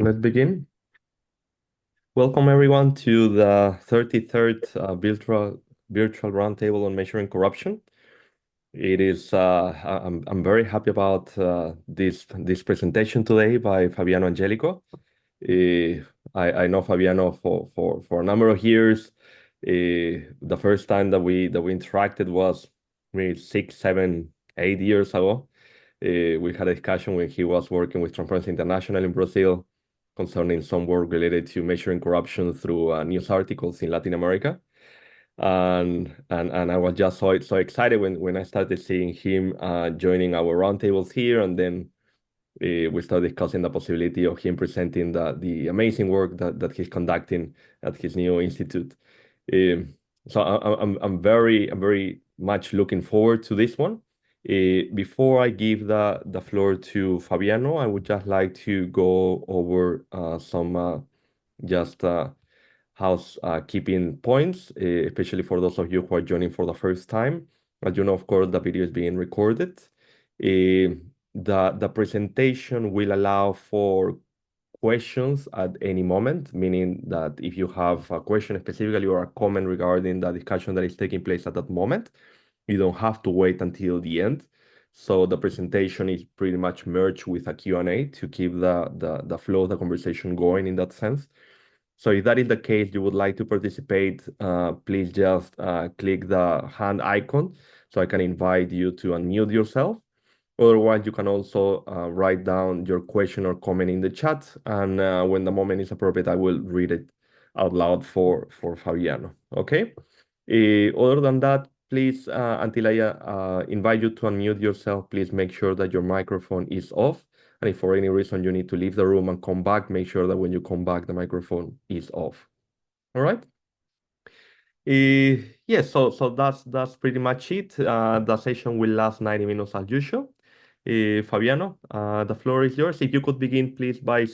Let's begin. Welcome everyone to the 33rd virtual roundtable on measuring corruption. It is I'm very happy about this presentation today by Fabiano Angélico. I know Fabiano for a number of years. The first time that we interacted was maybe 6, 7, 8 years ago. We had a discussion when he was working with Transparency International in Brazil concerning some work related to measuring corruption through news articles in Latin America. And I was just so excited when I started seeing him joining our roundtables here, and then we started discussing the possibility of him presenting the amazing work that he's conducting at his new institute. So I'm very much looking forward to this one. Before I give the floor to Fabiano, I would just like to go over some just housekeeping points, especially for those of you who are joining for the first time. As you know, of course, the video is being recorded. The presentation will allow for questions at any moment, meaning that if you have a question specifically or a comment regarding the discussion that is taking place at that moment, you don't have to wait until the end. So the presentation is pretty much merged with a Q&A to keep the flow of the conversation going in that sense. So if that is the case, you would like to participate, please just click the hand icon so I can invite you to unmute yourself. Otherwise, you can also write down your question or comment in the chat, and when the moment is appropriate, I will read it out loud for Fabiano. Okay? Other than that, please, until I invite you to unmute yourself, please make sure that your microphone is off. And if for any reason you need to leave the room and come back, make sure that when you come back, the microphone is off. All right? Yes, so that's pretty much it. The session will last 90 minutes as usual. Fabiano, the floor is yours. If you could begin, please, by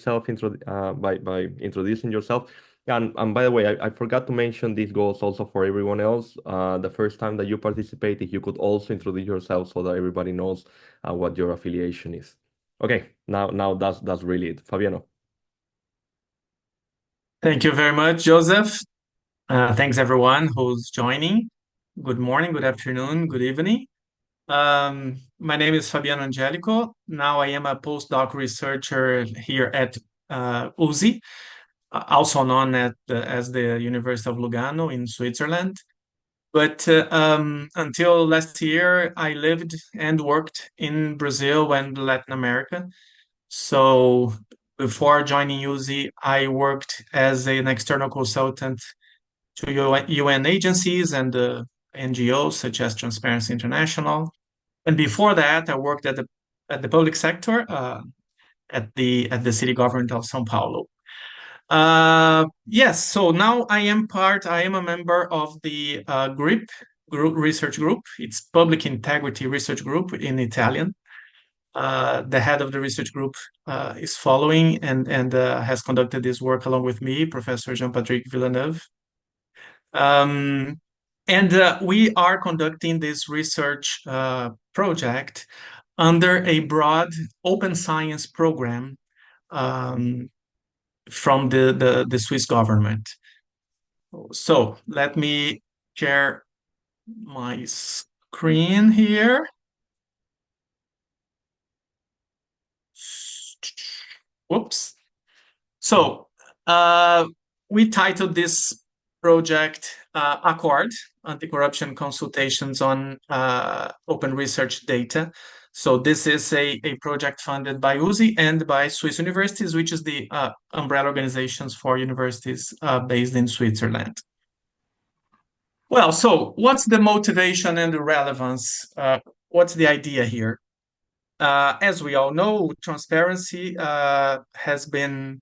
introducing yourself. And by the way, I forgot to mention this goes also for everyone else. The first time that you participate, if you could also introduce yourself so that everybody knows what your affiliation is. Okay, now that's really it. Fabiano. Thank you very much, Joseph. Thanks everyone who's joining. Good morning, good afternoon, good evening. My name is Fabiano Angélico. Now I am a postdoc researcher here at USI, also known as the University of Lugano in Switzerland. But until last year, I lived and worked in Brazil and Latin America. So before joining USI, I worked as an external consultant to UN agencies and NGOs such as Transparency International. And before that, I worked at the public sector at the city government of São Paulo. Yes, so now I am a member of the research group. It's Public Integrity Research Group in Italian. The head of the research group is following and has conducted this work along with me, Professor Jean-Patrick Villeneuve. And we are conducting this research project under a broad open science program from the Swiss government. So let me share my screen here. Whoops. So we titled this project Accord, Anti-Corruption Consultations on Open Research Data. So this is a project funded by USI and by Swiss universities, which is the umbrella organizations for universities based in Switzerland. Well, so what's the motivation and the relevance? What's the idea here? As we all know, transparency has been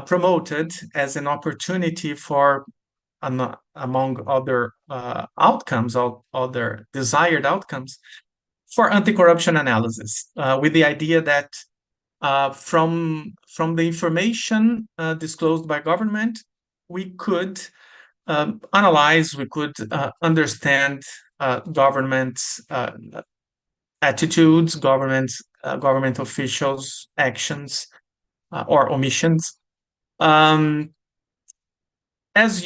promoted as an opportunity for, among other outcomes, other desired outcomes, for anti-corruption analysis, with the idea that from the information disclosed by government, we could analyze, we could understand government's attitudes, government officials' actions, or omissions. As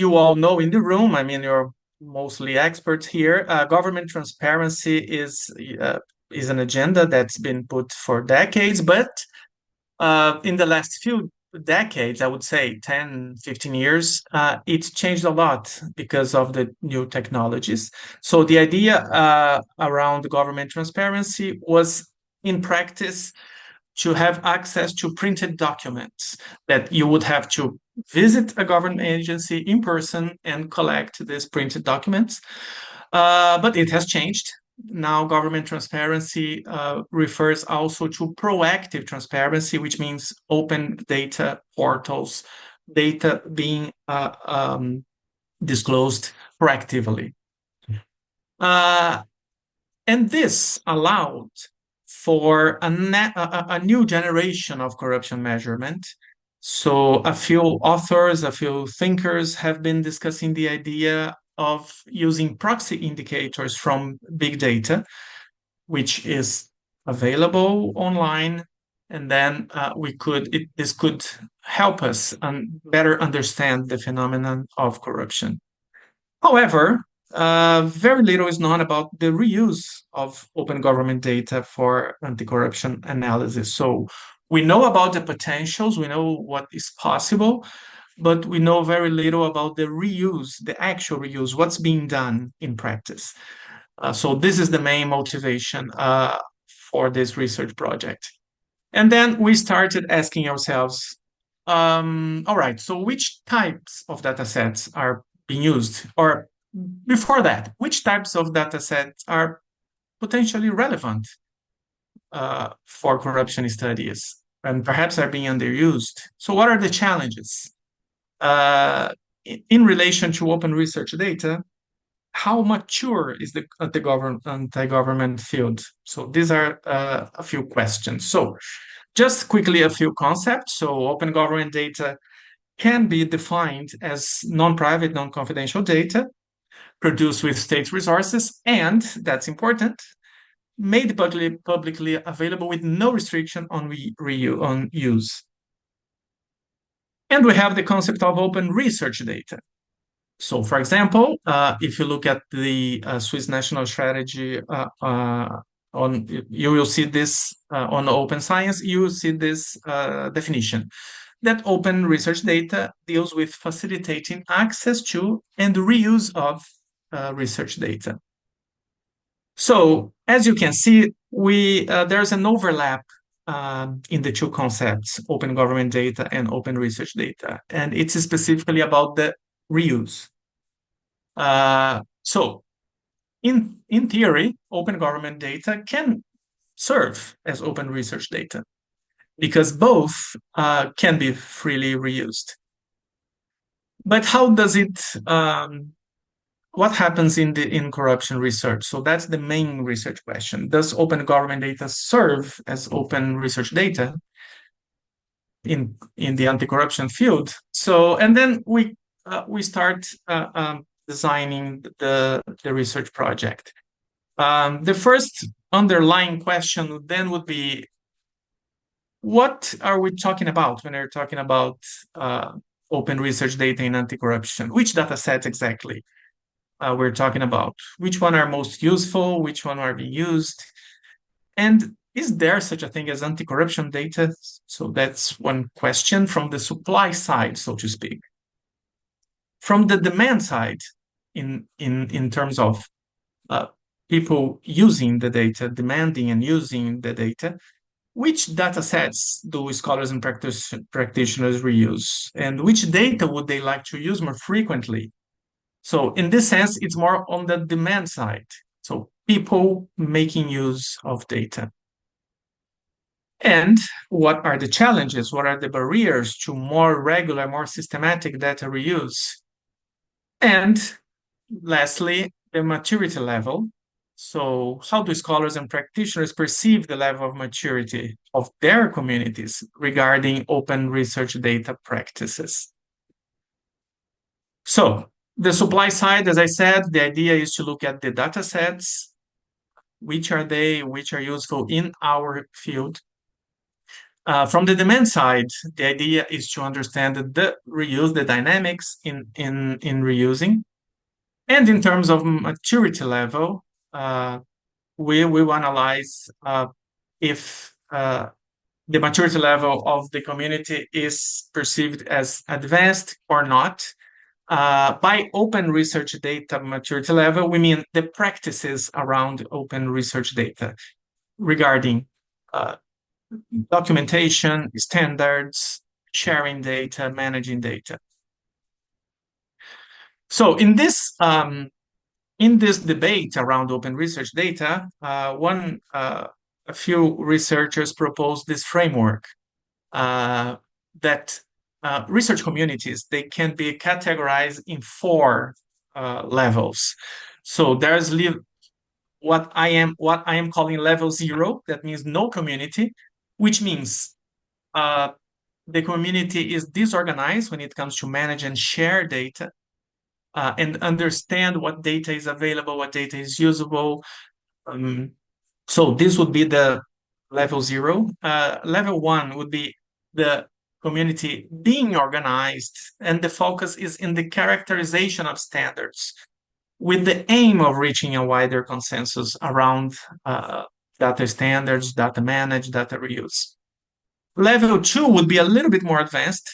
you all know in the room, I mean, you're mostly experts here. Government transparency is an agenda that's been put for decades, but in the last few decades, I would say 10, 15 years, it's changed a lot because of the new technologies. So the idea around government transparency was, in practice, to have access to printed documents that you would have to visit a government agency in person and collect these printed documents. But it has changed. Now, government transparency refers also to proactive transparency, which means open data portals, data being disclosed proactively. And this allowed for a new generation of corruption measurement. So a few authors, a few thinkers have been discussing the idea of using proxy indicators from big data, which is available online, and then this could help us better understand the phenomenon of corruption. However, very little is known about the reuse of open government data for anti-corruption analysis. So we know about the potentials, we know what is possible, but we know very little about the reuse, the actual reuse, what's being done in practice. So this is the main motivation for this research project. And then we started asking ourselves, all right, so which types of data sets are being used? Or before that, which types of data sets are potentially relevant for corruption studies and perhaps are being underused? So what are the challenges? In relation to open research data, how mature is the anti-government field? So these are a few questions. So just quickly, a few concepts. So open government data can be defined as non-private, non-confidential data produced with state resources, and that's important, made publicly available with no restriction on use. And we have the concept of open research data. So, for example, if you look at the Swiss national strategy you will see this on open science, you will see this definition, that open research data deals with facilitating access to and reuse of research data. So, as you can see, there's an overlap in the two concepts, open government data and open research data, and it's specifically about the reuse. So, in theory, open government data can serve as open research data because both can be freely reused. But how does it? What happens in corruption research? So that's the main research question. Does open government data serve as open research data in the anti-corruption field? So, and then we start designing the research project. The first underlying question then would be, what are we talking about when we're talking about open research data in anti-corruption? Which data sets exactly we're talking about? Which one are most useful? Which one are being used? And is there such a thing as anti-corruption data? So that's one question from the supply side, so to speak. From the demand side, in terms of people using the data, demanding and using the data, which data sets do scholars and practitioners reuse? And which data would they like to use more frequently? So in this sense, it's more on the demand side. So people making use of data. And what are the challenges? What are the barriers to more regular, more systematic data reuse? And lastly, the maturity level. So how do scholars and practitioners perceive the level of maturity of their communities regarding open research data practices? So the supply side, as I said, the idea is to look at the data sets, which are they, which are useful in our field. From the demand side, the idea is to understand the reuse, the dynamics in reusing. And in terms of maturity level, we will analyze if the maturity level of the community is perceived as advanced or not. By open research data maturity level, we mean the practices around open research data regarding documentation, standards, sharing data, managing data. So in this debate around open research data, a few researchers proposed this framework that research communities, they can be categorized in four levels. So there's what I am calling level 0, that means no community, which means the community is disorganized when it comes to manage and share data and understand what data is available, what data is usable. So this would be the level 0. Level 1 would be the community being organized, and the focus is in the characterization of standards with the aim of reaching a wider consensus around data standards, data managed, data reuse. Level 2 would be a little bit more advanced,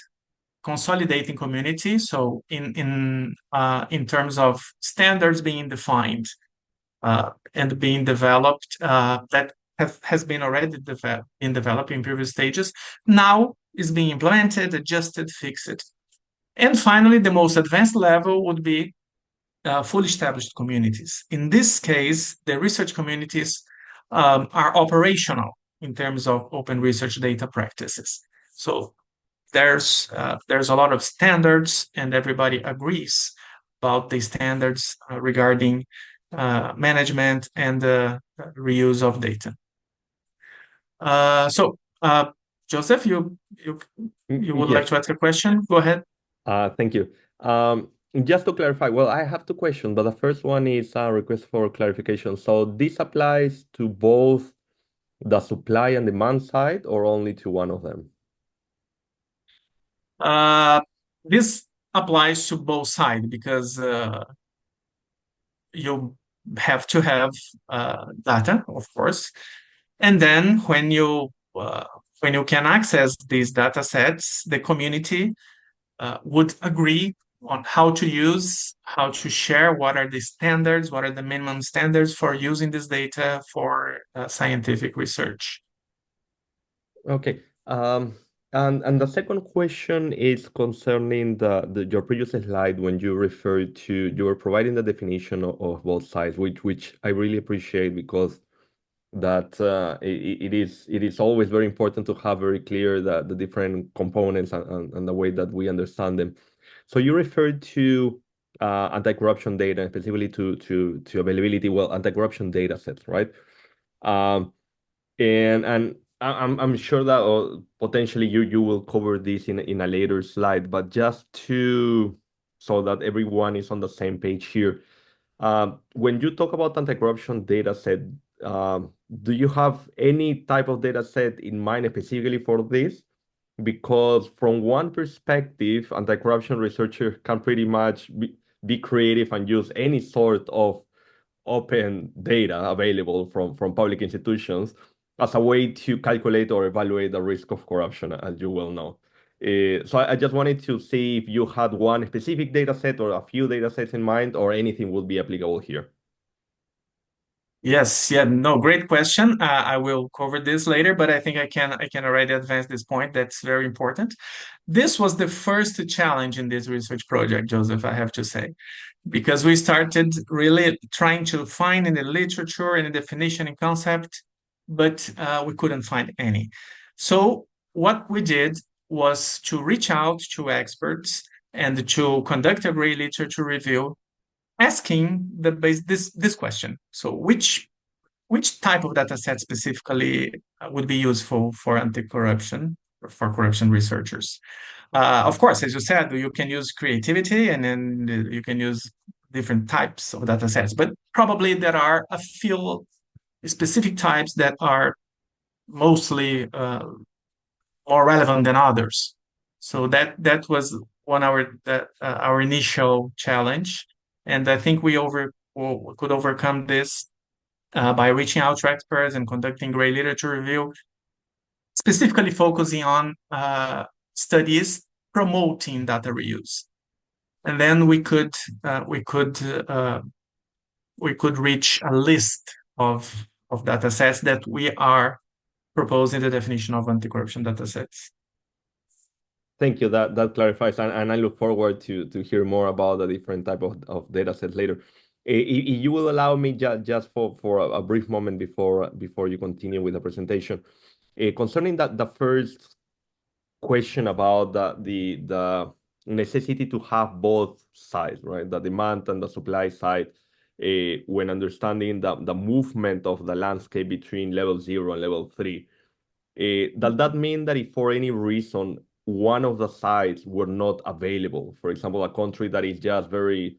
consolidating community. So in terms of standards being defined and being developed, that has been already developed in previous stages, now is being implemented, adjusted, fixed. And finally, the most advanced level would be fully established communities. In this case, the research communities are operational in terms of open research data practices. So there's a lot of standards, and everybody agrees about the standards regarding management and reuse of data. So, Joseph, you would like Yes. to ask a question? Go ahead. Thank you. Just to clarify, well, I have two questions, but the first one is a request for clarification. So this applies to both the supply and demand side, or only to one of them? This applies to both sides because you have to have data, of course, and then when you can access these data sets, the community would agree on how to use, how to share, what are the standards, what are the minimum standards for using this data for scientific research. Okay. And the second question is concerning your previous slide when you referred to you were providing the definition of both sides, which I really appreciate because that it is always very important to have very clear the different components and the way that we understand them. So you referred to anti-corruption data, and specifically to availability, well, anti-corruption data sets, right? Um, and I'm sure that potentially you will cover this in a later slide, but just to so that everyone is on the same page here. When you talk about anti-corruption data set, do you have any type of data set in mind specifically for this? Because from one perspective, anti-corruption researchers can pretty much be creative and use any sort of open data available from public institutions as a way to calculate or evaluate the risk of corruption, as you well know. So I just wanted to see if you had one specific data set or a few data sets in mind, or anything would be applicable here. Yes, yeah, no, great question. I will cover this later, but I think I can already advance this point. That's very important. This was the first challenge in this research project, Joseph, I have to say, because we started really trying to find in the literature and the definition and concept, but we couldn't find any. So what we did was to reach out to experts and to conduct a great literature review, asking this question. So which type of data set specifically would be useful for anti-corruption, for corruption researchers? Of course, as you said, you can use creativity, and then you can use different types of data sets, but probably there are a few specific types that are mostly more relevant than others. So that was our initial challenge, and I think we could overcome this by reaching out to experts and conducting great literature review, specifically focusing on studies promoting data reuse. And then we could reach a list of data sets that we are proposing the definition of anti-corruption data sets. Thank you. That clarifies, and I look forward to hear more about the different type of data sets later. If you will allow me just for a brief moment before you continue with the presentation, concerning that the first question about the necessity to have both sides, right? The demand and the supply side, when understanding the movement of the landscape between level 0 and level 3. Does that mean that if for any reason one of the sides were not available, for example, a country that is just very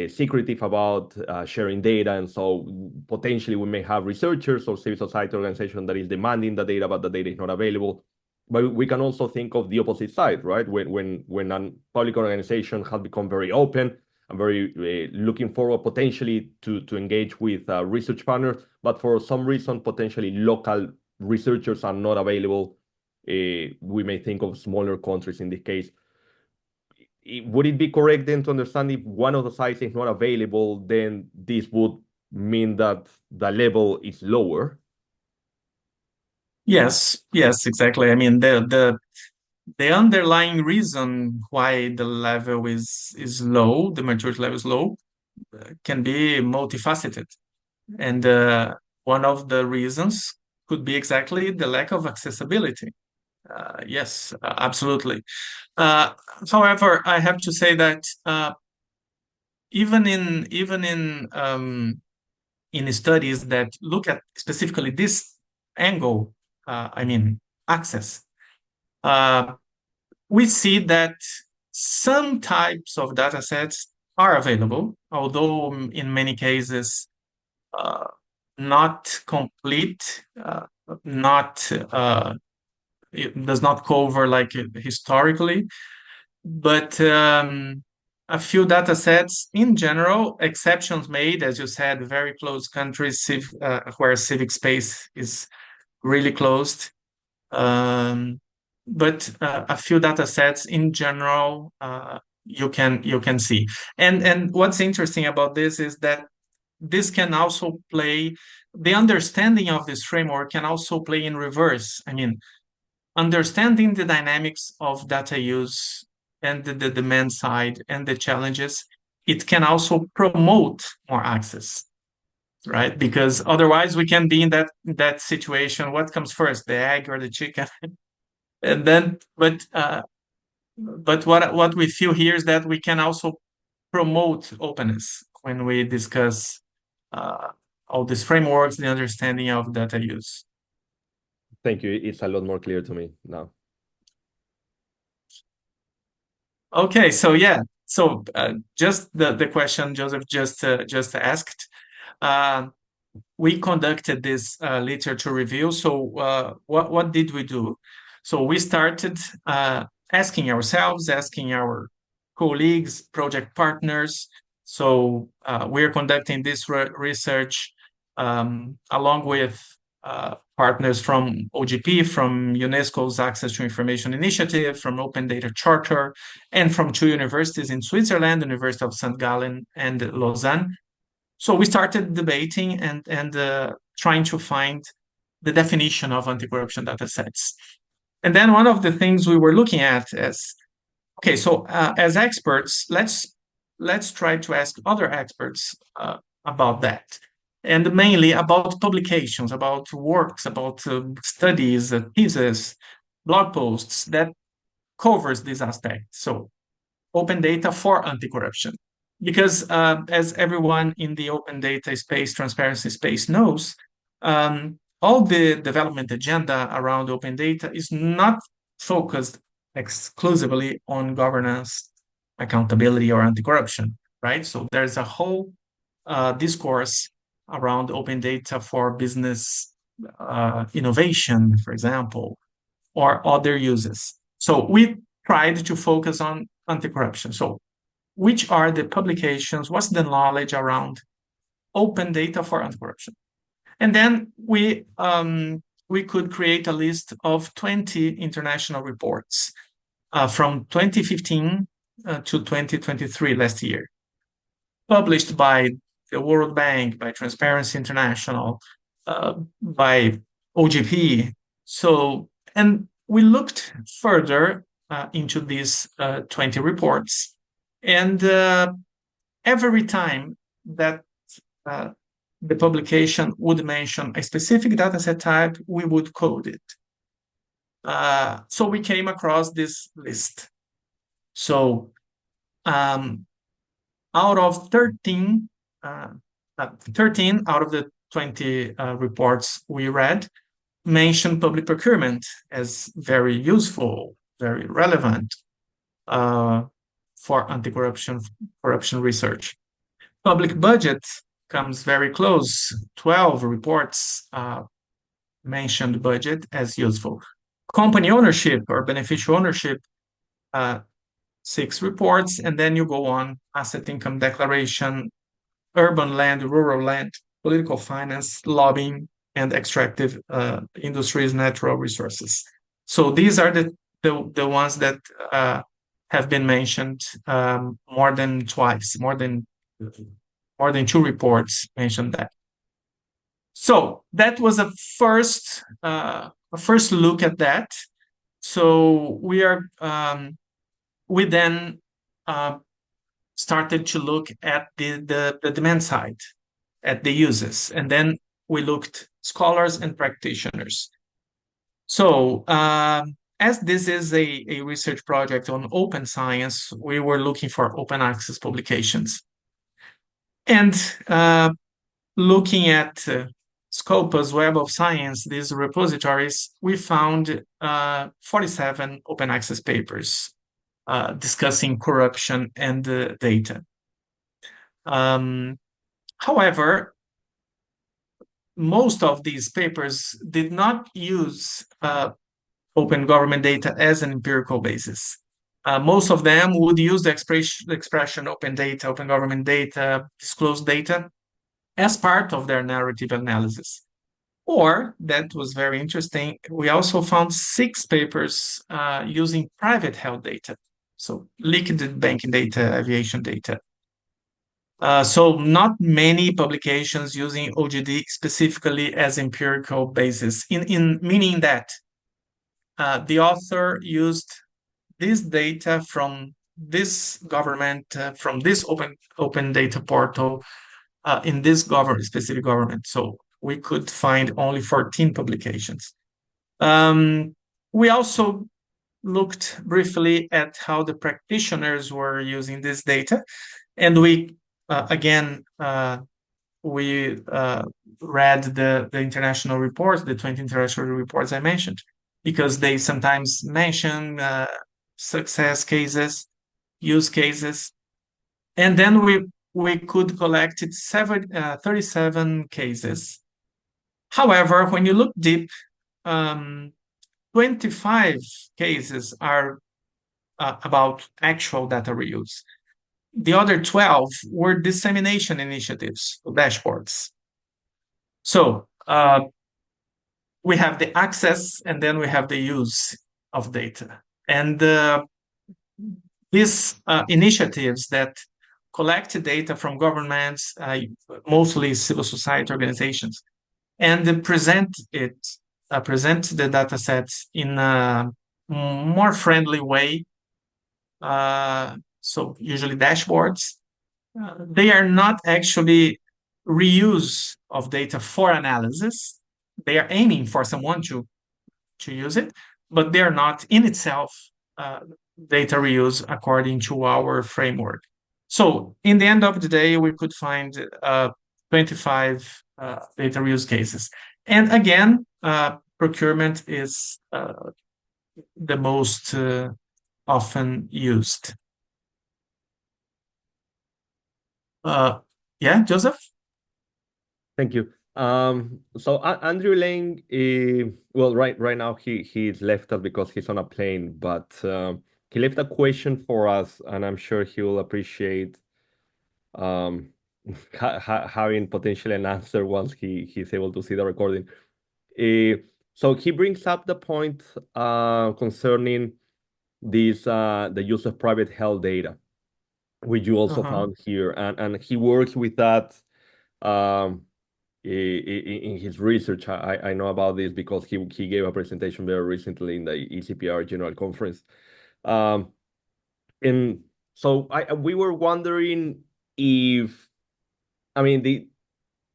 secretive about sharing data, and so potentially we may have researchers or civil society organization that is demanding the data, but the data is not available. But we can also think of the opposite side, right? When a public organization has become very open and very looking forward potentially to engage with research partners, but for some reason potentially local researchers are not available. We may think of smaller countries in this case. Would it be correct then to understand if one of the sites is not available, then this would mean that the level is lower? Yes, exactly. I mean, the underlying reason why the level is low, the maturity level is low, can be multifaceted. And one of the reasons could be exactly the lack of accessibility. Yes, absolutely. However, I have to say that even in studies that look at specifically this angle, I mean access, we see that some types of data sets are available, although in many cases not complete, not it does not cover like historically, but a few data sets in general, exceptions made, as you said, very close countries where civic space is really closed. But a few data sets in general you can see. And what's interesting about this is that this can also play, the understanding of this framework can also play in reverse. I mean, understanding the dynamics of data use and the demand side and the challenges, it can also promote more access, right? Because otherwise we can be in that situation. What comes first, the egg or the chicken? And then, but what we feel here is that we can also promote openness when we discuss all these frameworks, the understanding of data use. Thank you. It's a lot more clear to me now. Okay, so yeah, so just the question Joseph just asked. We conducted this literature review. So what did we do? So we started asking ourselves, asking our colleagues, project partners. So we're conducting this research along with partners from OGP, from UNESCO's Access to Information Initiative, from Open Data Charter, and from two universities in Switzerland, University of St. Gallen and Lausanne. So we started debating and trying to find the definition of anti-corruption data sets. And then one of the things we were looking at is, okay, so as experts, let's try to ask other experts about that. And mainly about publications, about works, about studies, theses, blog posts that covers this aspect. So open data for anti-corruption. Because as everyone in the open data space, transparency space knows, all the development agenda around open data is not focused exclusively on governance, accountability, or anti-corruption, right? So there's a whole discourse around open data for business innovation, for example, or other uses. So we tried to focus on anti-corruption. So which are the publications, what's the knowledge around open data for anti-corruption? And then we could create a list of 20 international reports from 2015 to 2023, last year, published by the World Bank, by Transparency International, by OGP. So, and we looked further into these 20 reports, and every time that the publication would mention a specific dataset type, we would code it. So we came across this list. So out of 13 out of the 20 reports we read mentioned public procurement as very useful, very relevant for anti-corruption research. Public budget comes very close. 12 reports mentioned budget as useful. Company ownership or beneficial ownership, 6 reports, and then you go on: asset income declaration, urban land, rural land, political finance, lobbying, and extractive industries, natural resources. So these are the ones that have been mentioned more than twice, more than 2 reports mentioned that. So that was a first look at that. So we then started to look at the demand side, at the uses, and then we looked scholars and practitioners. So as this is a research project on open science, we were looking for open access publications. And looking at Scopus, Web of Science, these repositories, we found 47 open access papers discussing corruption and data. However, most of these papers did not use open government data as an empirical basis. Most of them would use the expression open data, open government data, disclosed data as part of their narrative analysis. Or, that was very interesting, we also found 6 papers using private health data. So liquid banking data, aviation data. So not many publications using OGD specifically as empirical basis, meaning that the author used this data from this government, from this open data portal in this specific government. So we could find only 14 publications. We also looked briefly at how the practitioners were using this data, and we again we read the international reports, the 20 international reports I mentioned, because they sometimes mention success cases, use cases, and then we could collect 37 cases. However, when you look deep, 25 cases are about actual data reuse. The other 12 were dissemination initiatives, dashboards. So we have the access, and then we have the use of data. And these initiatives that collect data from governments, mostly civil society organizations, and present the data sets in a more friendly way. So usually dashboards. They are not actually reuse of data for analysis. They are aiming for someone to use it, but they are not in itself data reuse according to our framework. So in the end of the day, we could find 25 data reuse cases. And again, procurement is the most often used. Yeah, Joseph? Thank you. So Andrew Lang, well, right now he's left us because he's on a plane, but he left a question for us, and I'm sure he will appreciate um, having potentially an answer once he's able to see the recording. So he brings up the point concerning the use of private health data, which you also Uh-huh. found here, and he works with that um, in his research. I know about this because he gave a presentation very recently in the ECPR General Conference. Um, and so we were wondering if, I mean,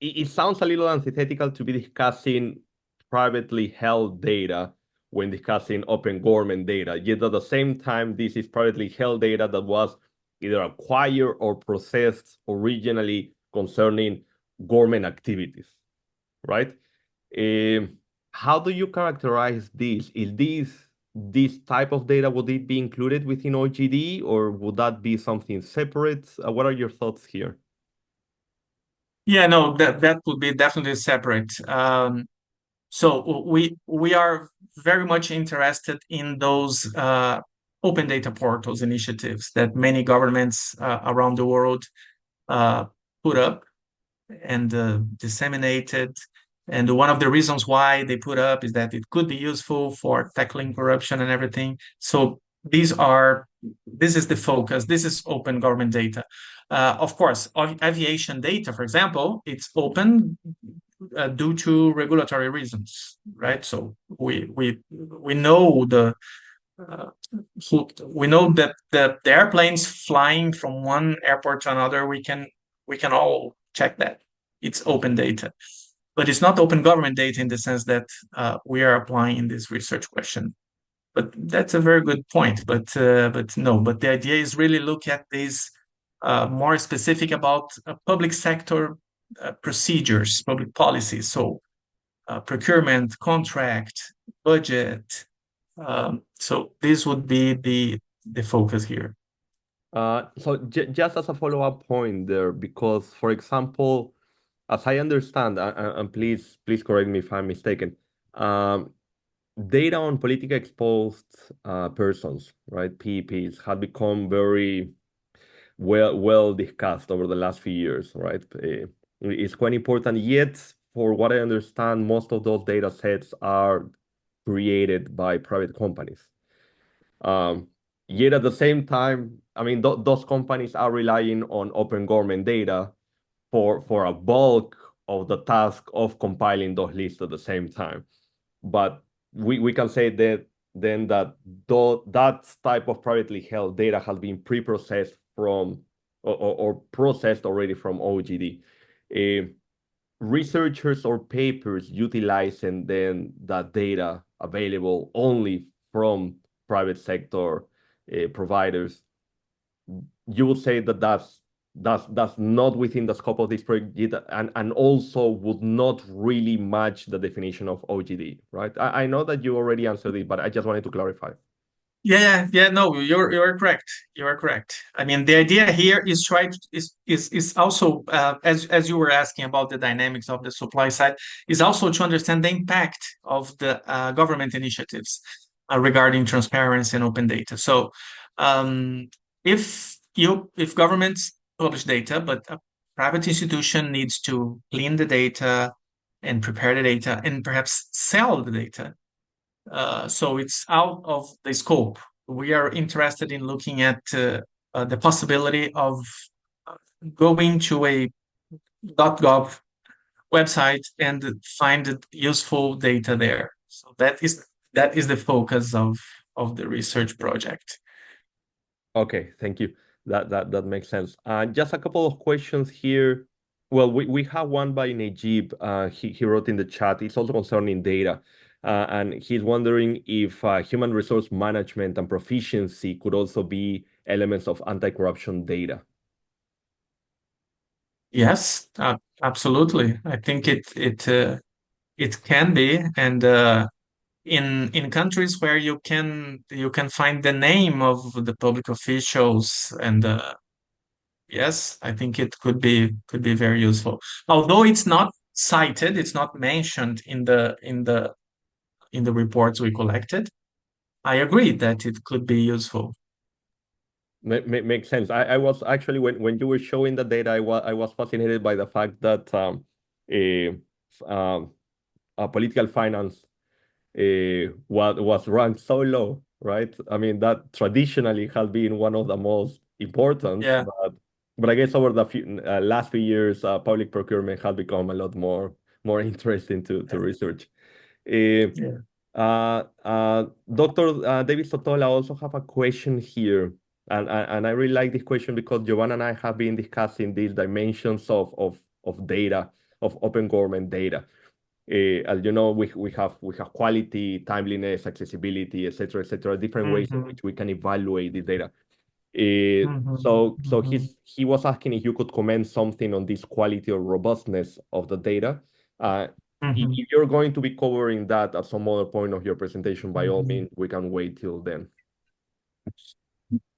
it sounds a little antithetical to be discussing privately held data when discussing open government data. Yet at the same time, this is privately held data that was either acquired or processed originally concerning government activities, right? Um, how do you characterize this? Is this type of data, would it be included within OGD or would that be something separate? What are your thoughts here? Yeah, no, that would be definitely separate. So we are very much interested in those open data portals initiatives that many governments around the world uh, put up and disseminated. And one of the reasons why they put up is that it could be useful for tackling corruption and everything. So this is the focus. This is open government data. Of course, aviation data, for example, it's open due to regulatory reasons, right? So we know uh, we know that the airplanes flying from one airport to another. We can all check that. It's open data, but it's not open government data in the sense that we are applying in this research question. But that's a very good point. But no. But the idea is really look at these more specific about public sector procedures, public policies. So procurement, contract, budget. So this would be the focus here. So just as a follow-up point there, because for example, as I understand, and please correct me if I'm mistaken, um, data on politically exposed persons, right, PEPs, have become very well discussed over the last few years, right? It's quite important. Yet, for what I understand, most of those data sets are created by private companies. Um, Yet at the same time, I mean, those companies are relying on open government data for a bulk of the task of compiling those lists at the same time. But we can say that then that that type of privately held data has been pre-processed from or processed already from OGD. Researchers or papers utilizing then that data available only from private sector providers, you would say that that's not within the scope of this project and also would not really match the definition of OGD, right? I know that you already answered it, but I just wanted to clarify. Yeah. No, you're correct. You are correct. I mean, the idea here is try to, is also as you were asking about the dynamics of the supply side, is also to understand the impact of the government initiatives regarding transparency and open data. So, um, if governments publish data, but a private institution needs to clean the data and prepare the data and perhaps sell the data, so it's out of the scope. We are interested in looking at the possibility of going to a .gov website and find useful data there. So that is the focus of the research project. Okay, thank you. That makes sense. Just a couple of questions here. Well, we have one by Najib. He wrote in the chat. It's also concerning data, and he's wondering if human resource management and proficiency could also be elements of anti-corruption data. Yes, absolutely. I think it can be, and in countries where you can find the name of the public officials, and yes, I think it could be very useful, although it's not cited, it's not mentioned in the reports we collected, I agree that it could be useful. Makes sense. I was actually when you were showing the data, I was fascinated by the fact that a, political finance was ranked so low, right? I mean, that traditionally has been one of the most important, Yeah. but I guess over the last few years, public procurement has become a lot more interesting to research. Uh, Yeah. Dr. David Sotola also have a question here, and I really like this question because Giovanna and I have been discussing these dimensions of data, of open government data. As you know, we have quality, timeliness, accessibility, et cetera, different ways in Mm-hmm. which we can evaluate the data. So Mm-hmm. he was asking if you could comment something on this quality or robustness of the data. Uh, Mm-hmm. if you're going to be covering that at some other point of your presentation, by all Mm-hmm. means, we can wait till then.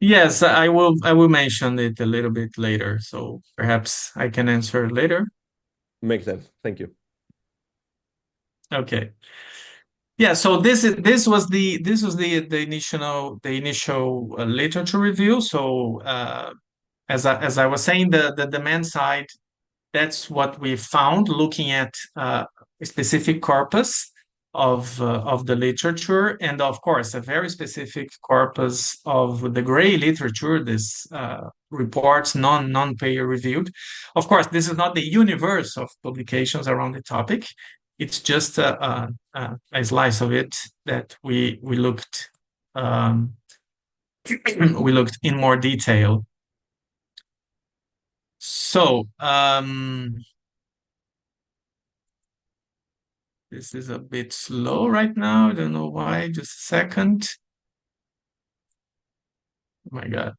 Yes, I will mention it a little bit later, so perhaps I can answer later. Makes sense. Thank you. Okay. Yeah, so this was the initial literature review. So as I was saying, the demand side, that's what we found looking at a specific corpus of the literature, and of course a very specific corpus of the gray literature, this reports non-payer reviewed. Of course, this is not the universe of publications around the topic. It's just a slice of it that we looked um, we looked in more detail. So this is a bit slow right now. I don't know why. Just a second. Oh my God.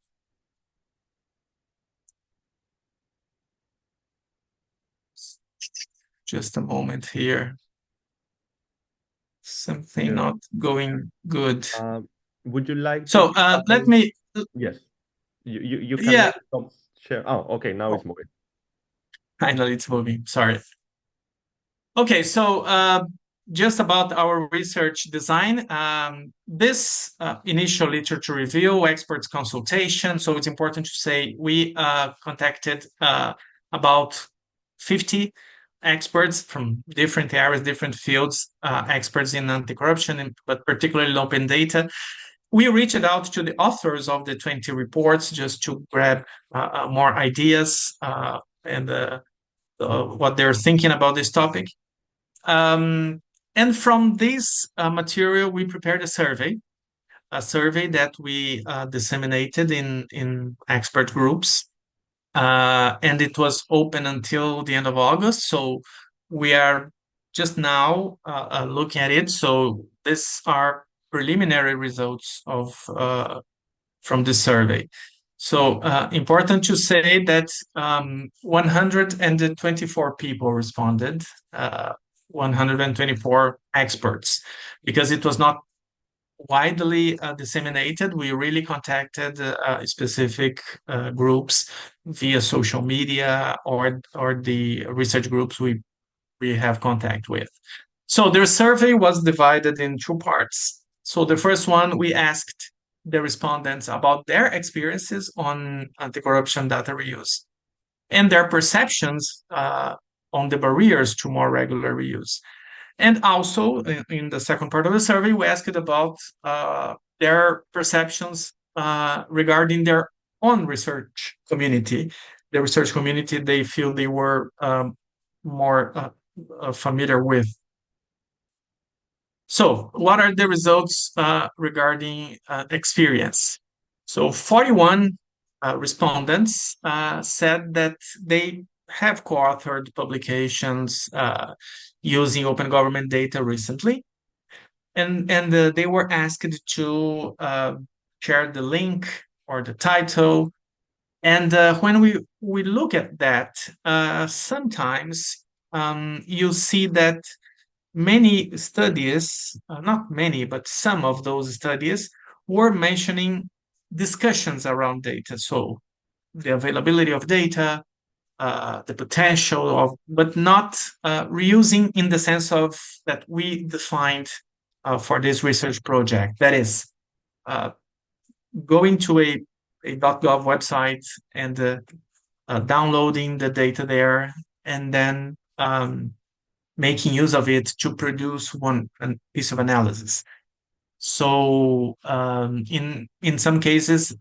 Just a moment here. Something Yeah. not going good. Would you like to So let try? me, Yes. You can yeah, maybe stop share. Oh, okay. Now oh, it's moving. finally it's moving. Sorry. Okay, so just about our research design, this initial literature review, experts consultation. So it's important to say we contacted about 50 experts from different areas, different fields, experts in anti-corruption, but particularly in open data. We reached out to the authors of the 20 reports just to grab more ideas and what they're thinking about this topic. And from this material, we prepared a survey that we disseminated in expert groups. And it was open until the end of August. So we are just now looking at it. So these are preliminary results of from the survey. So important to say that 124 people responded, 124 experts, because it was not widely disseminated. We really contacted specific groups via social media or the research groups we have contact with. So their survey was divided in two parts. So the first one, we asked the respondents about their experiences on anti-corruption data reuse and their perceptions on the barriers to more regular reuse. And also, in the second part of the survey, we asked about their perceptions regarding their own research community. The research community they feel they were more familiar with. So, what are the results regarding experience? So, 41 respondents said that they have co-authored publications using open government data recently, and they were asked to share the link or the title. And when we look at that, sometimes you see that many studies, not many, but some of those studies were mentioning discussions around data. So the availability of data, the potential of, but not reusing in the sense of that we defined for this research project. That is, going to a .gov website and downloading the data there, and then making use of it to produce one piece of analysis. So in some cases,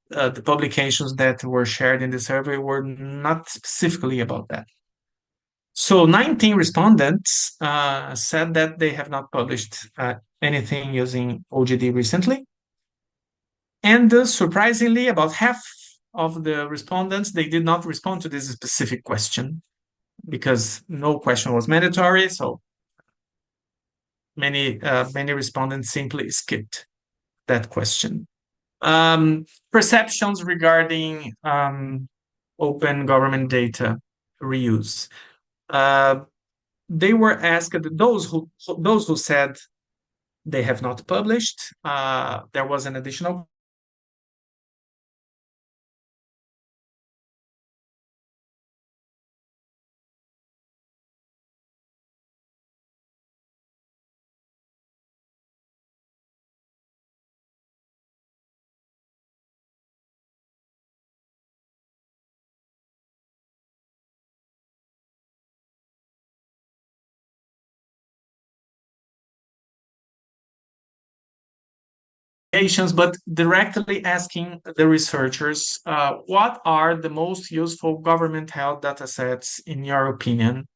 the publications that were shared in the survey were not specifically about that. So 19 respondents said that they have not published anything using OGD recently. And surprisingly, about half of the respondents, they did not respond to this specific question because no question was mandatory. So many respondents simply skipped that question. Perceptions regarding open government data reuse. They were asked, those who said they have not published, there was an additional but directly asking the researchers, what are the most useful government health data sets in your opinion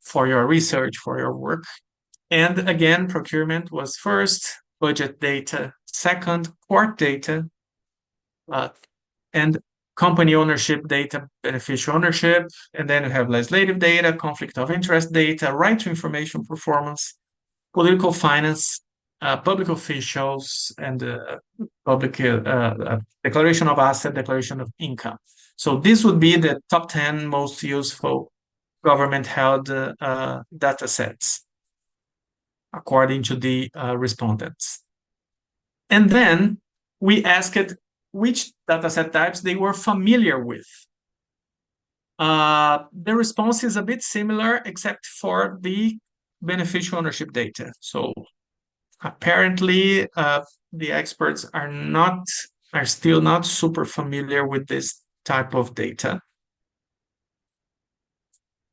for your research, for your work? And again, procurement was first, budget data second, court data, and company ownership data, beneficial ownership, and then you have legislative data, conflict of interest data, right to information performance, political finance, public officials, and public declaration of asset, declaration of income. So this would be the top 10 most useful government-held data sets, according to the respondents. And then we asked which dataset types they were familiar with. The response is a bit similar, except for the beneficial ownership data. So apparently, the experts are still not super familiar with this type of data.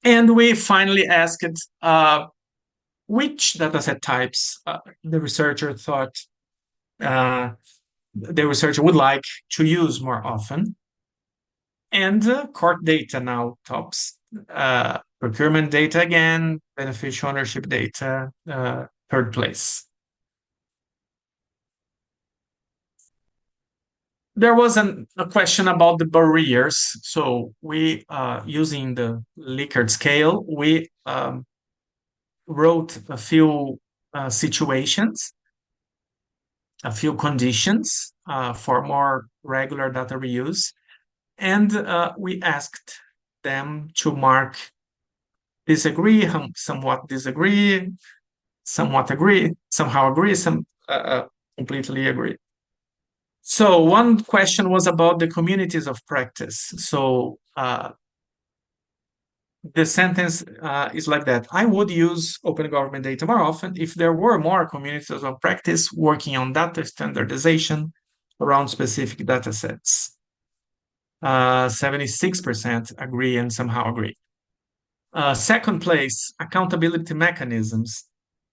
And we finally asked which dataset types the researcher thought the researcher would like to use more often. And court data now tops. Procurement data again, beneficial ownership data, third place. There was a question about the barriers. So we, using the Likert scale, we wrote a few situations, a few conditions for more regular data reuse. And we asked them to mark disagree, somewhat disagree, somewhat agree, somehow agree, some completely agree. So one question was about the communities of practice. So the sentence is like that. I would use open government data more often if there were more communities of practice working on data standardization around specific data sets. 76% agree and somehow agree. Second place, accountability mechanisms.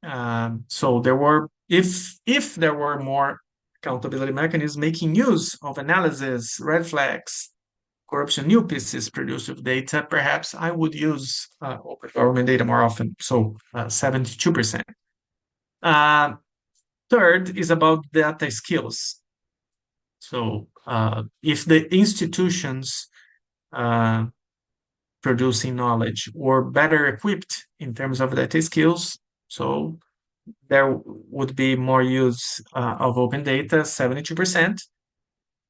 So there were, if there were more accountability mechanisms making use of analysis, red flags, corruption, new pieces produced with data, perhaps I would use open government data more often. So 72%. Third is about data skills. So if the institutions producing knowledge were better equipped in terms of data skills, so there would be more use of open data, 72%.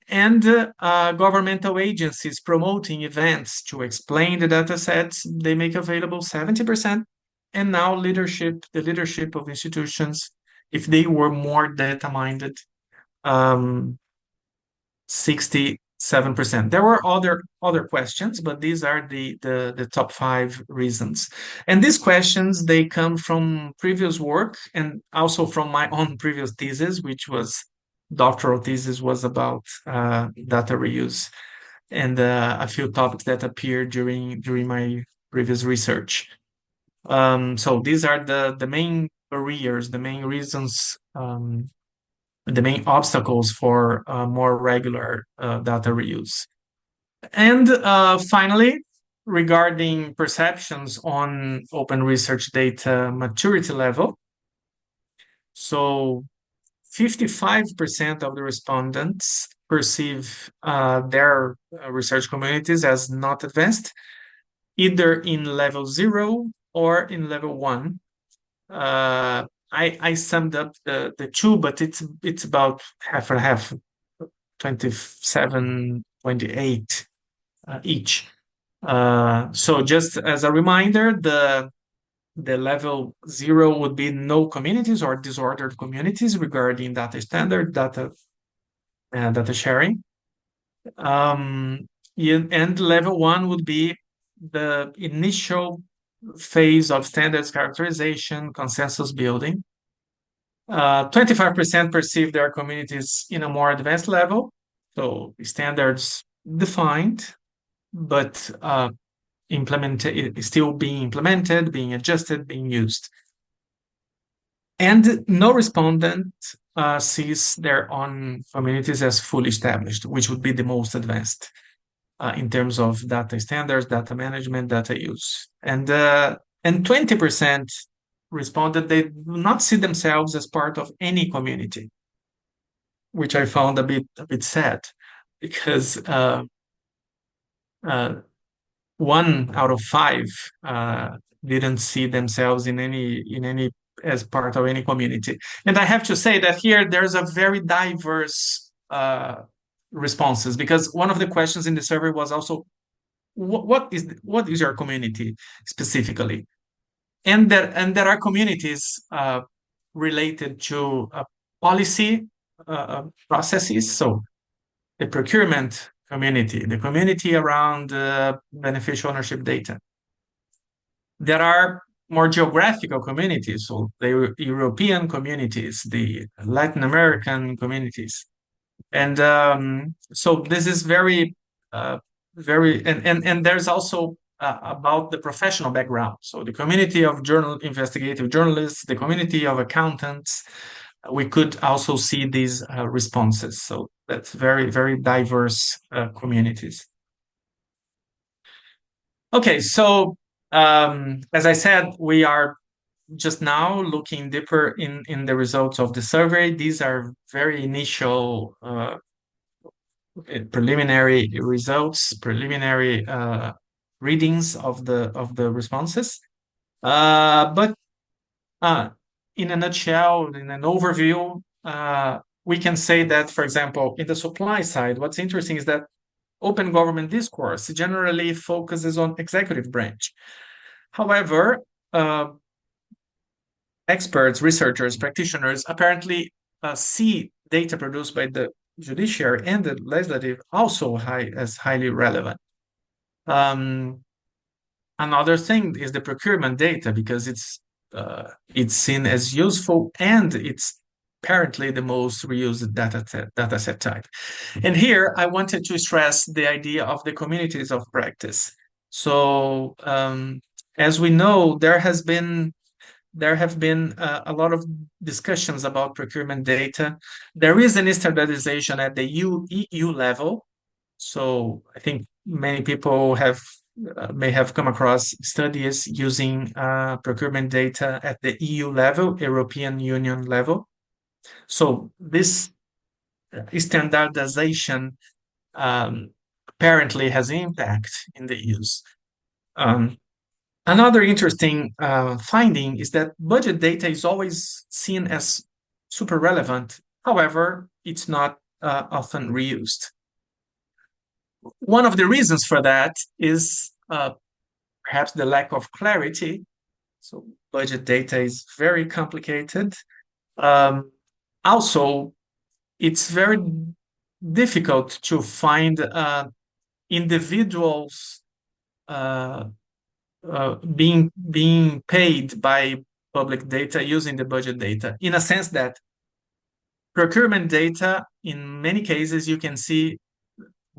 And governmental agencies promoting events to explain the data sets they make available, 70%. And now the leadership of institutions, if they were more data-minded, 68%. 7%. There were other questions, but these are the top 5 reasons. And these questions, they come from previous work and also from my own previous thesis, which was doctoral thesis was about data reuse and a few topics that appeared during my previous research. So these are the main barriers, the main reasons, the main obstacles for more regular data reuse. And finally, regarding perceptions on open research data maturity level, so 55% of the respondents perceive their research communities as not advanced, either in level 0 or in level 1. I summed up the two, but it's about half and half, 27, 28 each. So just as a reminder, the level 0 would be no communities or disordered communities regarding data standard, data sharing. And level 1 would be the initial phase of standards characterization, consensus building. 25% perceive their communities in a more advanced level, so standards defined, but still being implemented, being adjusted, being used. And no respondent sees their own communities as fully established, which would be the most advanced in terms of data standards, data management, data use. And 20% responded they do not see themselves as part of any community, which I found a bit sad, because 1 out of 5 didn't see themselves in any as part of any community. And I have to say that here there's a very diverse responses, because one of the questions in the survey was also what is your community specifically, and there are communities related to policy processes, so the procurement community, the community around beneficial ownership data. There are more geographical communities, so the European communities, the Latin American communities. And so this is very, and there's also about the professional background. So the community of investigative journalists, the community of accountants, we could also see these responses. So that's very, very diverse communities. Okay, so as I said, we are just now looking deeper in the results of the survey. These are very initial preliminary results, preliminary readings of the responses. But in a nutshell, in an overview, we can say that, for example, in the supply side, what's interesting is that open government discourse generally focuses on executive branch. However, experts, researchers, practitioners apparently see data produced by the judiciary and the legislative also as highly relevant. Another thing is the procurement data, because it's seen as useful and it's apparently the most reused data set type. And here I wanted to stress the idea of the communities of practice. So as we know, there have been a lot of discussions about procurement data. There is an standardization at the EU level. So I think many people may have come across studies using procurement data at the EU level, European Union level. So this standardization apparently has impact in the use. Another interesting finding is that budget data is always seen as super relevant. However, it's not often reused. One of the reasons for that is perhaps the lack of clarity. So budget data is very complicated. Also, it's very difficult to find individuals being paid by public data using the budget data, in a sense that procurement data, in many cases, you can see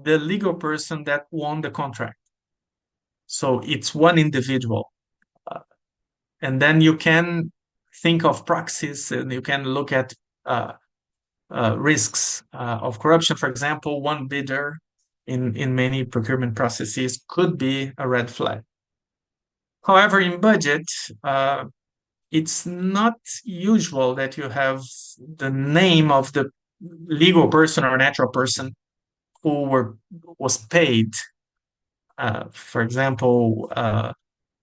the legal person that won the contract. So it's one individual. And then you can think of proxies and you can look at risks of corruption. For example, one bidder in many procurement processes could be a red flag. However, in budget, it's not usual that you have the name of the legal person or natural person who was paid. For example,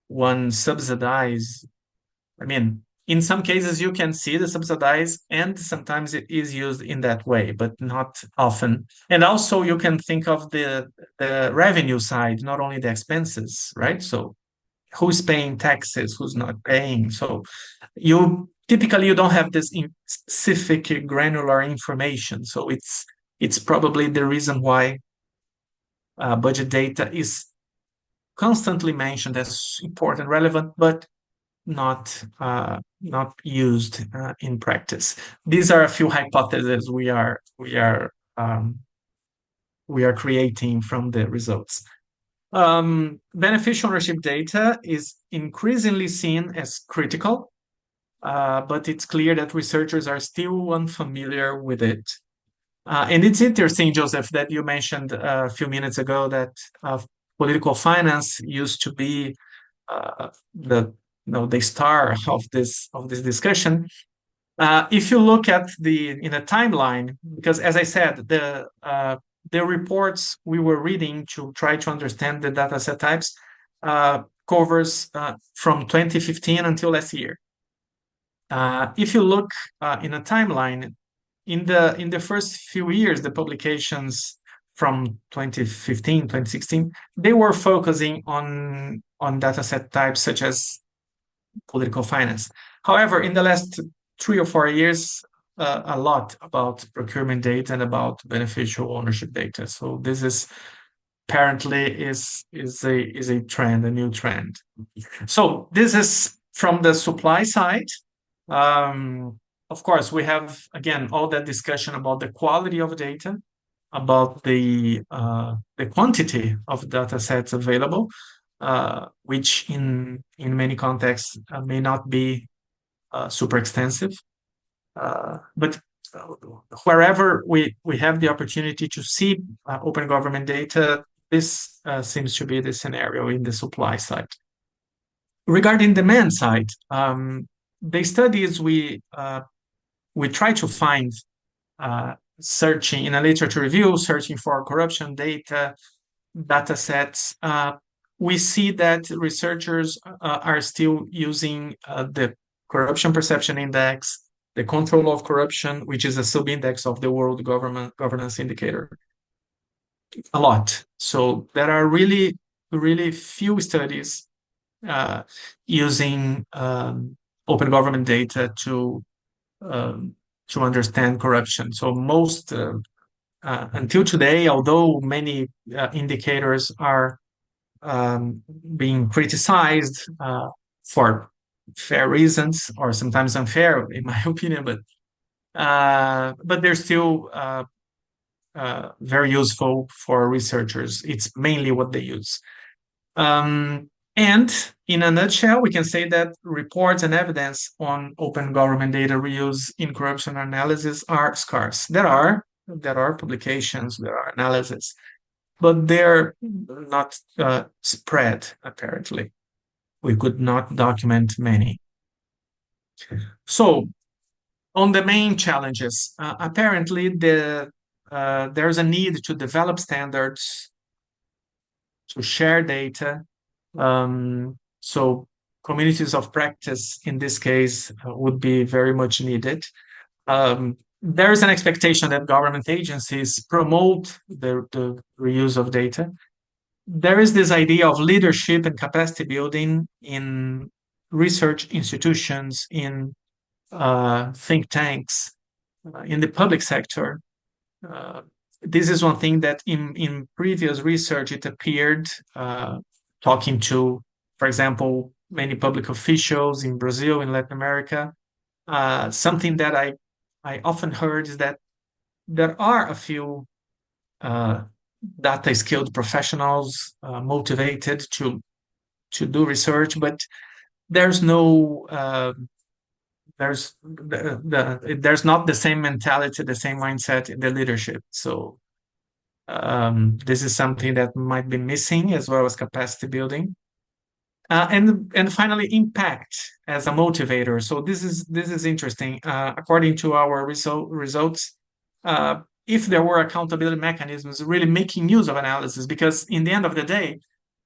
one subsidized. I mean, in some cases you can see the subsidized, and sometimes it is used in that way, but not often. And also you can think of the revenue side, not only the expenses, right? So who's paying taxes, who's not paying. So you typically you don't have this specific granular information. So it's probably the reason why budget data is constantly mentioned as important, relevant, but not used in practice. These are a few hypotheses we are creating from the results. Beneficial ownership data is increasingly seen as critical, but it's clear that researchers are still unfamiliar with it. And it's interesting, Joseph, that you mentioned a few minutes ago that political finance used to be the star of this discussion. If you look at in a timeline, because as I said, the reports we were reading to try to understand the dataset types covers from 2015 until last year. If you look in a timeline, in the first few years, the publications from 2015, 2016, they were focusing on dataset types such as political finance. However, in the last 3 or 4 years, a lot about procurement data and about beneficial ownership data. So this is apparently is a trend, a new trend. So this is from the supply side. Of course, we have again all that discussion about the quality of data, about the quantity of data sets available, which in many contexts may not be super extensive. But wherever we have the opportunity to see open government data, this seems to be the scenario in the supply side. Regarding demand side, the studies we try to find searching in a literature review, searching for corruption data sets, we see that researchers are still using the Corruption Perception Index, the Control of Corruption, which is a sub-index of the World Governance Indicator, a lot. So there are really, really few studies using open government data to understand corruption. So most, until today, although many indicators are being criticized for fair reasons, or sometimes unfair, in my opinion, but they're still very useful for researchers. It's mainly what they use. And in a nutshell, we can say that reports and evidence on open government data reuse in corruption analysis are scarce. There are publications, there are analyses, but they're not spread, apparently. We could not document many. So, on the main challenges, apparently there's a need to develop standards, to share data. So communities of practice in this case would be very much needed. There is an expectation that government agencies promote the reuse of data. There is this idea of leadership and capacity building in research institutions, in think tanks, in the public sector. this is one thing that in previous research it appeared, talking to, for example, many public officials in Brazil, in Latin America. Something that I often heard is that there are a few data skilled professionals motivated to do research, but there's no there's not the same mentality, the same mindset in the leadership. So this is something that might be missing, as well as capacity building. And finally, impact as a motivator. So this is interesting. According to our results, if there were accountability mechanisms really making use of analysis, because in the end of the day,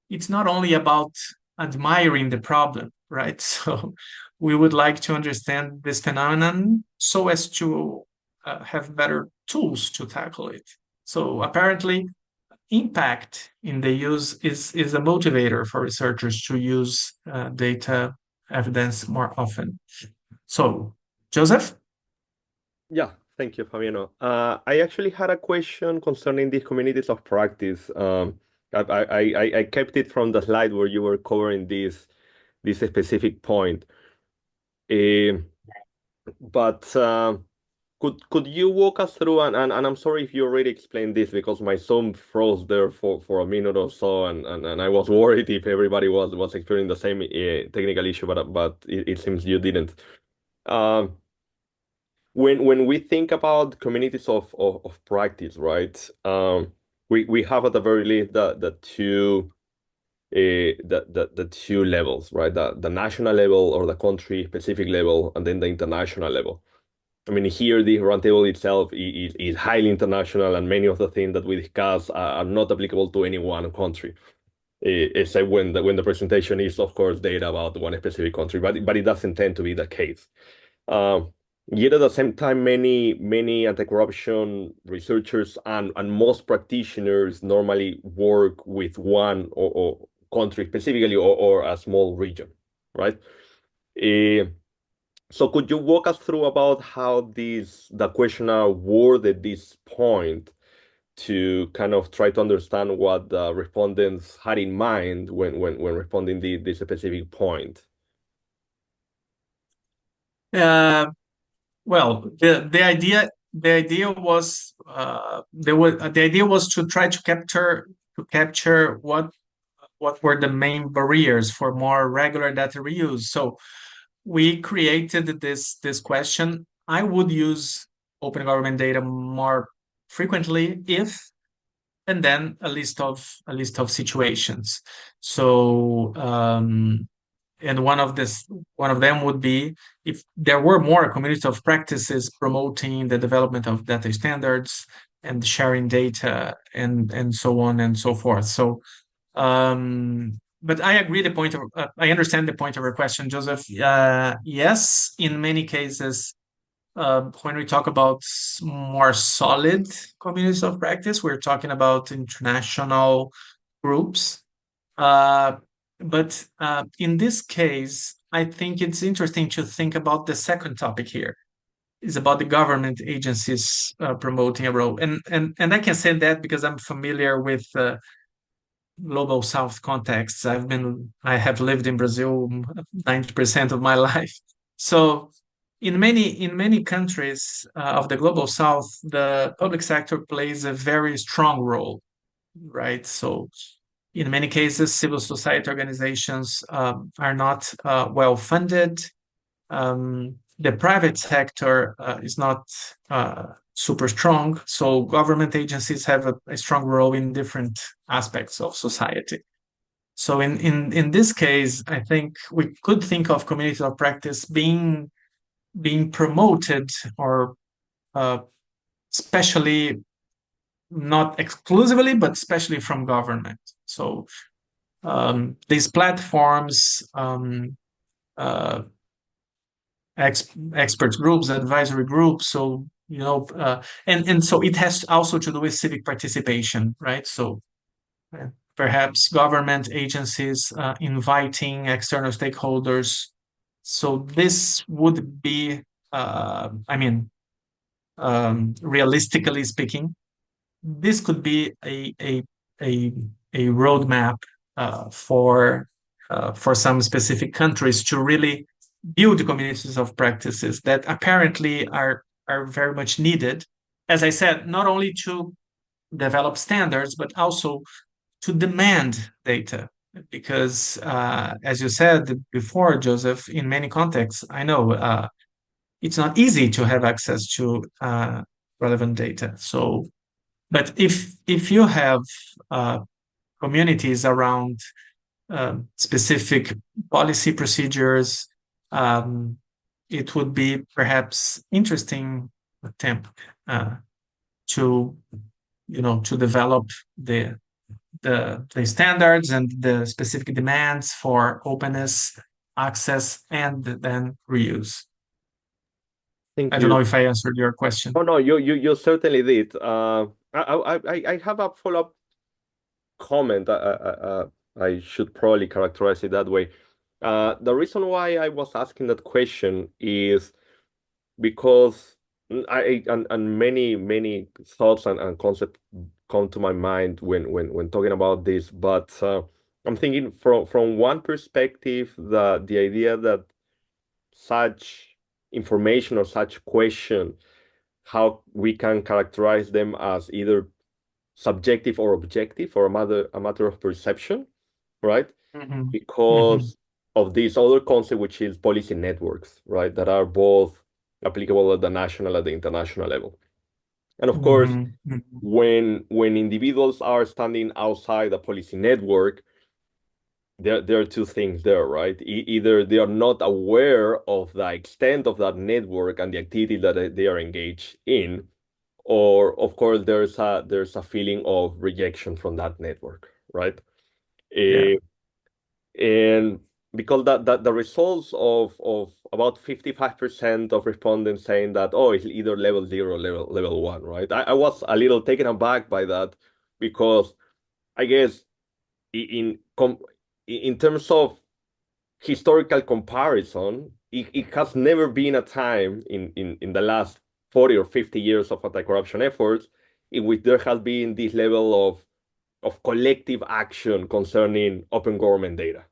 it's not only about admiring the problem, right? So we would like to understand this phenomenon so as to have better tools to tackle it. So apparently, impact in the use is a motivator for researchers to use data evidence more often. So, Joseph? Yeah, thank you, Fabiano. I actually had a question concerning the communities of practice. I kept it from the slide where you were covering this specific point. But could you walk us through, and I'm sorry if you already explained this because my Zoom froze there for a minute or so, and I was worried if everybody was experiencing the same technical issue, but it seems you didn't. When we think about communities of practice, right? We have at the very least the two levels, right? The national level or the country specific level, and then the international level. I mean, here the roundtable itself is highly international, and many of the things that we discuss are not applicable to any one country, except when the presentation is, of course, data about one specific country. But it doesn't tend to be the case. Yet at the same time, many anti-corruption researchers and most practitioners normally work with one or country specifically or a small region, right? So could you walk us through about how the questionnaire worded this point to kind of try to understand what the respondents had in mind when responding this specific point? Well, the idea was the idea was to try to capture what were the main barriers for more regular data reuse. So we created this question. I would use open government data more frequently if, and then a list of situations. So and one of them would be if there were more community of practices promoting the development of data standards and sharing data and so on and so forth. So but I agree I understand the point of your question, Joseph. Yes, in many cases, when we talk about more solid communities of practice, we're talking about international groups. But in this case, I think it's interesting to think about the second topic here. Is about the government agencies promoting a role, and I can say that because I'm familiar with global South contexts. I have lived in Brazil 90% of my life. So in many countries of the global South, the public sector plays a very strong role, right? So in many cases, civil society organizations are not well funded. The private sector is not super strong, so government agencies have a strong role in different aspects of society. So in this case, I think we could think of community of practice being promoted or especially not exclusively, but especially from government. So these platforms, expert groups, advisory groups. So and so it has also to do with civic participation, right? So perhaps government agencies inviting external stakeholders. So this would be, realistically speaking, this could be a roadmap for some specific countries to really build communities of practices that apparently are very much needed. As I said, not only to develop standards, but also to demand data. Because, as you said before, Joseph, in many contexts, I know it's not easy to have access to relevant data. So, but if you have uh, communities around specific policy procedures, um, it would be perhaps interesting attempt to to develop the standards and the specific demands for openness, access, and then reuse. Thank I don't know you. if I answered your question. Oh no, you certainly did. I have a follow-up comment. I should probably characterize it that way. The reason why I was asking that question is because and many thoughts and concepts come to my mind when talking about this, but I'm thinking from one perspective, the idea that such information or such question, how we can characterize them as either subjective or objective, or a matter of perception, right? Mhm, mhm, Because of this other concept, which is policy networks, right? That are both applicable at the national and the international level. And of course, mhm, mhm, when individuals are standing outside a policy network, there are two things there, right? Either they are not aware of the extent of that network and the activity that they are engaged in, or of course there's a feeling of rejection from that network, right? yeah. Eh, and because that the results of about 55% of respondents saying that, oh, it's either level 0 or level 1, right? I was a little taken aback by that, because I guess in terms of historical comparison, it has never been a time in the last 40 or 50 years of anti-corruption efforts in which there has been this level of collective action concerning open government data,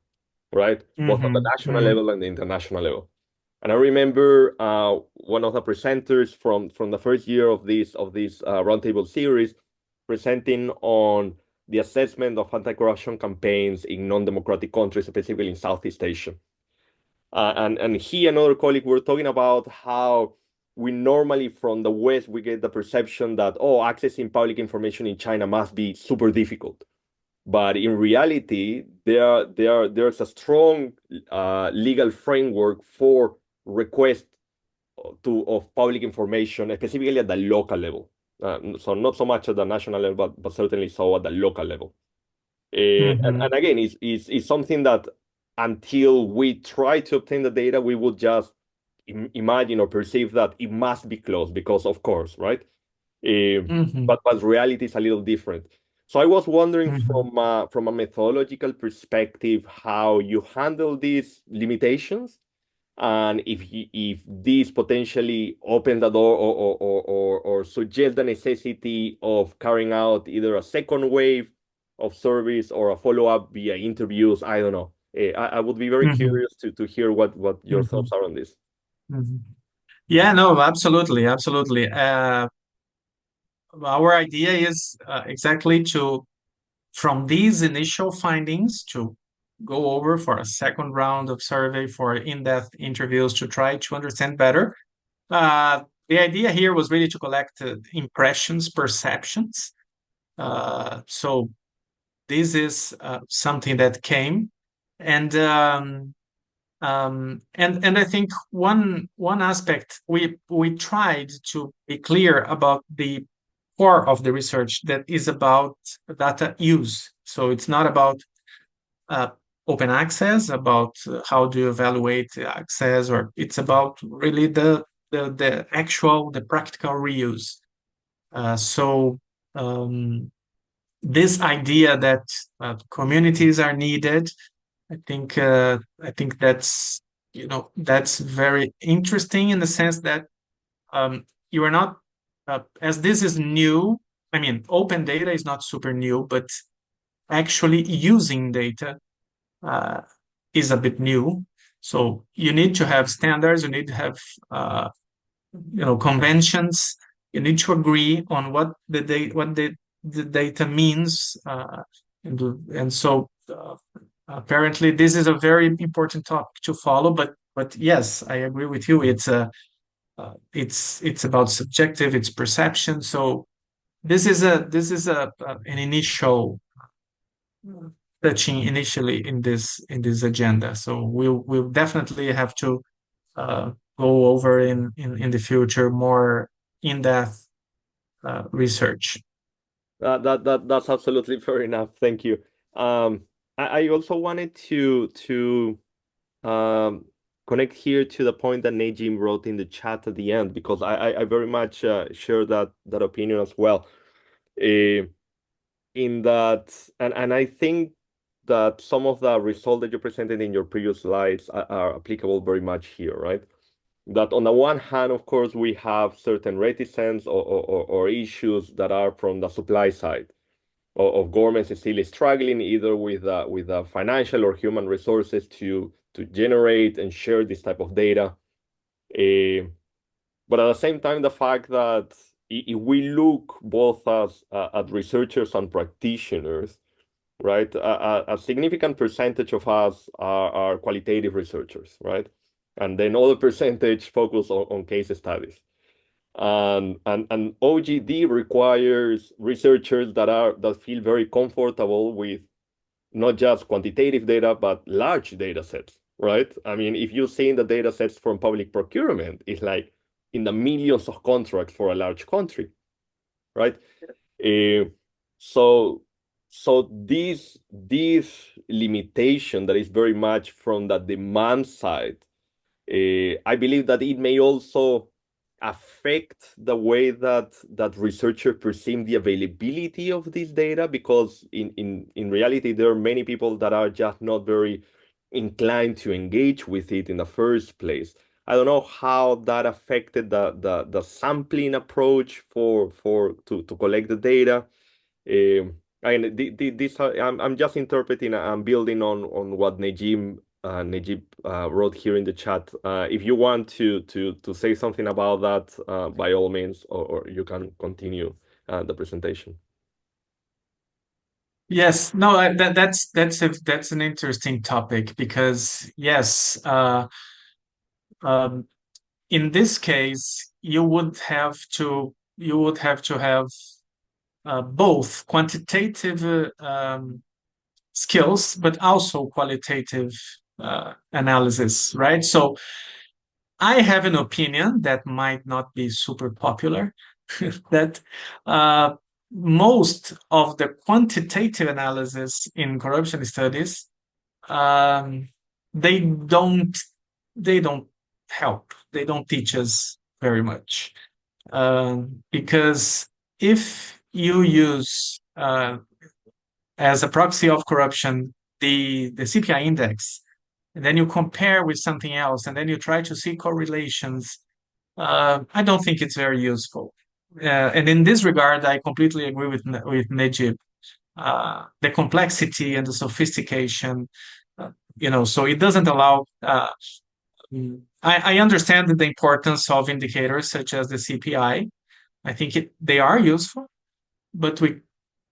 right? Both at the Mhm, national mhm, level and the international level. And I remember one of the presenters from the first year of this roundtable series presenting on the assessment of anti-corruption campaigns in non-democratic countries, specifically in Southeast Asia. And he and other colleague were talking about how we normally from the West we get the perception that, oh, accessing public information in China must be super difficult. But in reality, there's a strong legal framework for request of public information, specifically at the local level. So not so much at the national level, but certainly so at the local level. And mhm, again, it's something that until we try to obtain the data, we would just imagine or perceive that it must be closed because, of course, right? mhm, But reality is a little different. So I was wondering mhm, from a methodological perspective how you handle these limitations, and if these potentially open the door or suggest the necessity of carrying out either a second wave of service or a follow-up via interviews. I don't know. I would be very mhm, curious to hear what your thoughts mhm, are on this. mhm. Yeah, no, absolutely, absolutely. Our idea is exactly to, from these initial findings, to go over for a second round of survey for in-depth interviews to try to understand better. The idea here was really to collect impressions, perceptions. So this is something that came, and and I think one aspect we tried to be clear about the core of the research, that is about data use. So it's not about uh, open access, about how do you evaluate access, or it's about really the actual, the practical reuse. So this idea that communities are needed, I think that's that's very interesting in the sense that you are not as this is new. I mean, open data is not super new, but actually using data uh, is a bit new. So you need to have standards, you need to have conventions, you need to agree on what the data means, and so apparently this is a very important topic to follow. But yes, I agree with you. It's about subjective, it's perception. So this is an initial touching initially in this agenda. So we'll definitely have to go over in the future more in-depth research. That's absolutely fair enough. Thank you. I also wanted to um, connect here to the point that Najim wrote in the chat at the end, because I very much share that opinion as well. Uh, in that, and I think that some of the results that you presented in your previous slides are applicable very much here, right? That on the one hand, of course, we have certain reticence or issues that are from the supply side of governments still struggling either with the financial or human resources to generate and share this type of data. But at the same time, the fact that if we look both as at researchers and practitioners, right, a significant percentage of us are qualitative researchers, right? And then other percentage focus on case studies. And OGD requires researchers that feel very comfortable with not just quantitative data, but large data sets, right? I mean, if you've seen the data sets from public procurement, it's like in the millions of contracts for a large country, right? Uh, so this limitation that is very much from the demand side, I believe that it may also affect the way that researchers perceive the availability of this data, because in reality there are many people that are just not very inclined to engage with it in the first place. I don't know how that affected the sampling approach to collect the data. And this I'm just interpreting. I'm building on what Najib wrote here in the chat. If you want to say something about that, by all means, or you can continue the presentation. Yes, no, that's an interesting topic because yes, um, in this case, you would have to have both quantitative skills, but also qualitative analysis, right? So I have an opinion that might not be super popular, that uh, most of the quantitative analysis in corruption studies, um, they don't they don't help. They don't teach us very much, because if you use as a proxy of corruption the CPI index, and then you compare with something else, and then you try to see correlations, I don't think it's very useful. And in this regard, I completely agree with Najib. The complexity and the sophistication, so it doesn't allow. I understand the importance of indicators such as the CPI. I think they are useful, but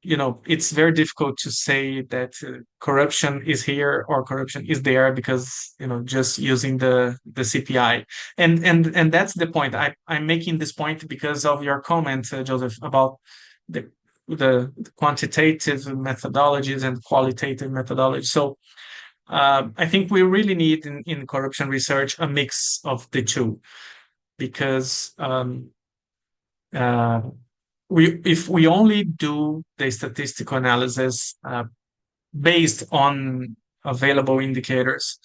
it's very difficult to say that corruption is here or corruption is there because just using the CPI. And that's the point. I'm making this point because of your comment, Joseph, about the the quantitative methodologies and qualitative methodologies. So I think we really need in corruption research a mix of the two, because uh, if we only do the statistical analysis based on available indicators,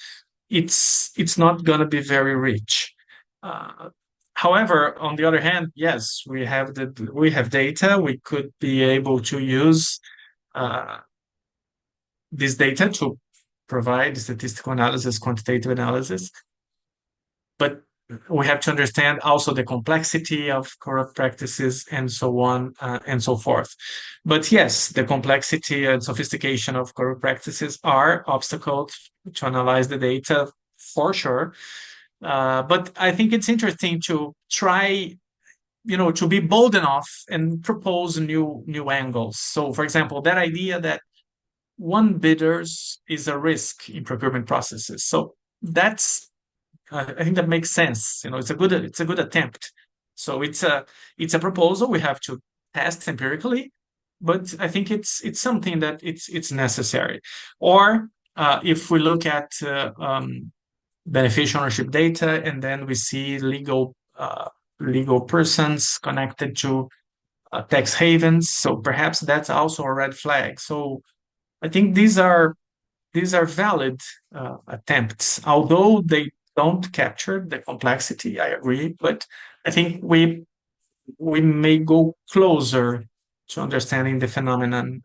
it's not going to be very rich. Uh, However, on the other hand, yes, we have data. We could be able to use uh, this data to provide statistical analysis, quantitative analysis. But we have to understand also the complexity of corrupt practices and so on and so forth. But yes, the complexity and sophistication of corrupt practices are obstacles to analyze the data for sure. But I think it's interesting to try, to be bold enough and propose new angles. So, for example, that idea that one bidders is a risk in procurement processes. So that's I think that makes sense. It's a good attempt. So it's a proposal we have to test empirically, but I think it's something that it's necessary. Or if we look at beneficial ownership data, and then we see legal persons connected to tax havens, so perhaps that's also a red flag. So I think these are valid attempts, although they don't capture the complexity. I agree, but I think we may go closer to understanding the phenomenon,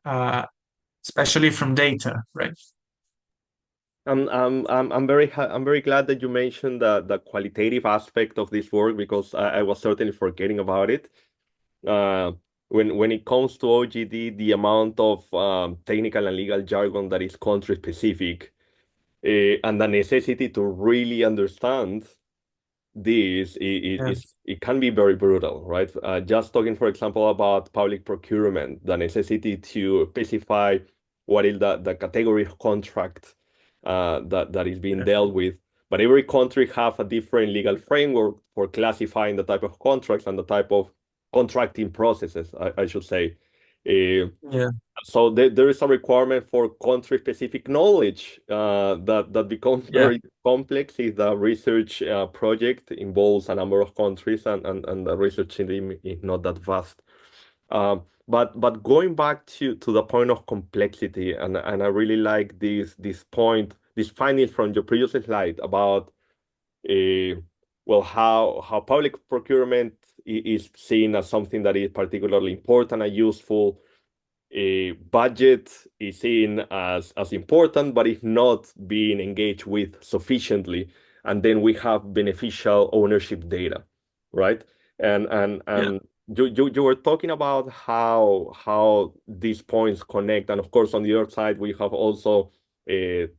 especially from data, right? I'm very glad that you mentioned the qualitative aspect of this work because I was certainly forgetting about it. Uh, when it comes to OGD, the amount of technical and legal jargon that is country specific, and the necessity to really understand this Yeah, it can be very brutal, right? Just talking, for example, about public procurement, the necessity to specify what is the category of contract that is being yeah, dealt with. But every country have a different legal framework for classifying the type of contracts and the type of contracting processes, I should say. yeah, So there is a requirement for country-specific knowledge that becomes yeah, very complex if the research project involves a number of countries and the research team is not that vast. But going back to the point of complexity, and I really like this point, this finding from your previous slide about well how public procurement is seen as something that is particularly important and useful. A budget is seen as important, but if not being engaged with sufficiently. And then we have beneficial ownership data, right? yeah, And you were talking about how these points connect, and of course on the other side we have also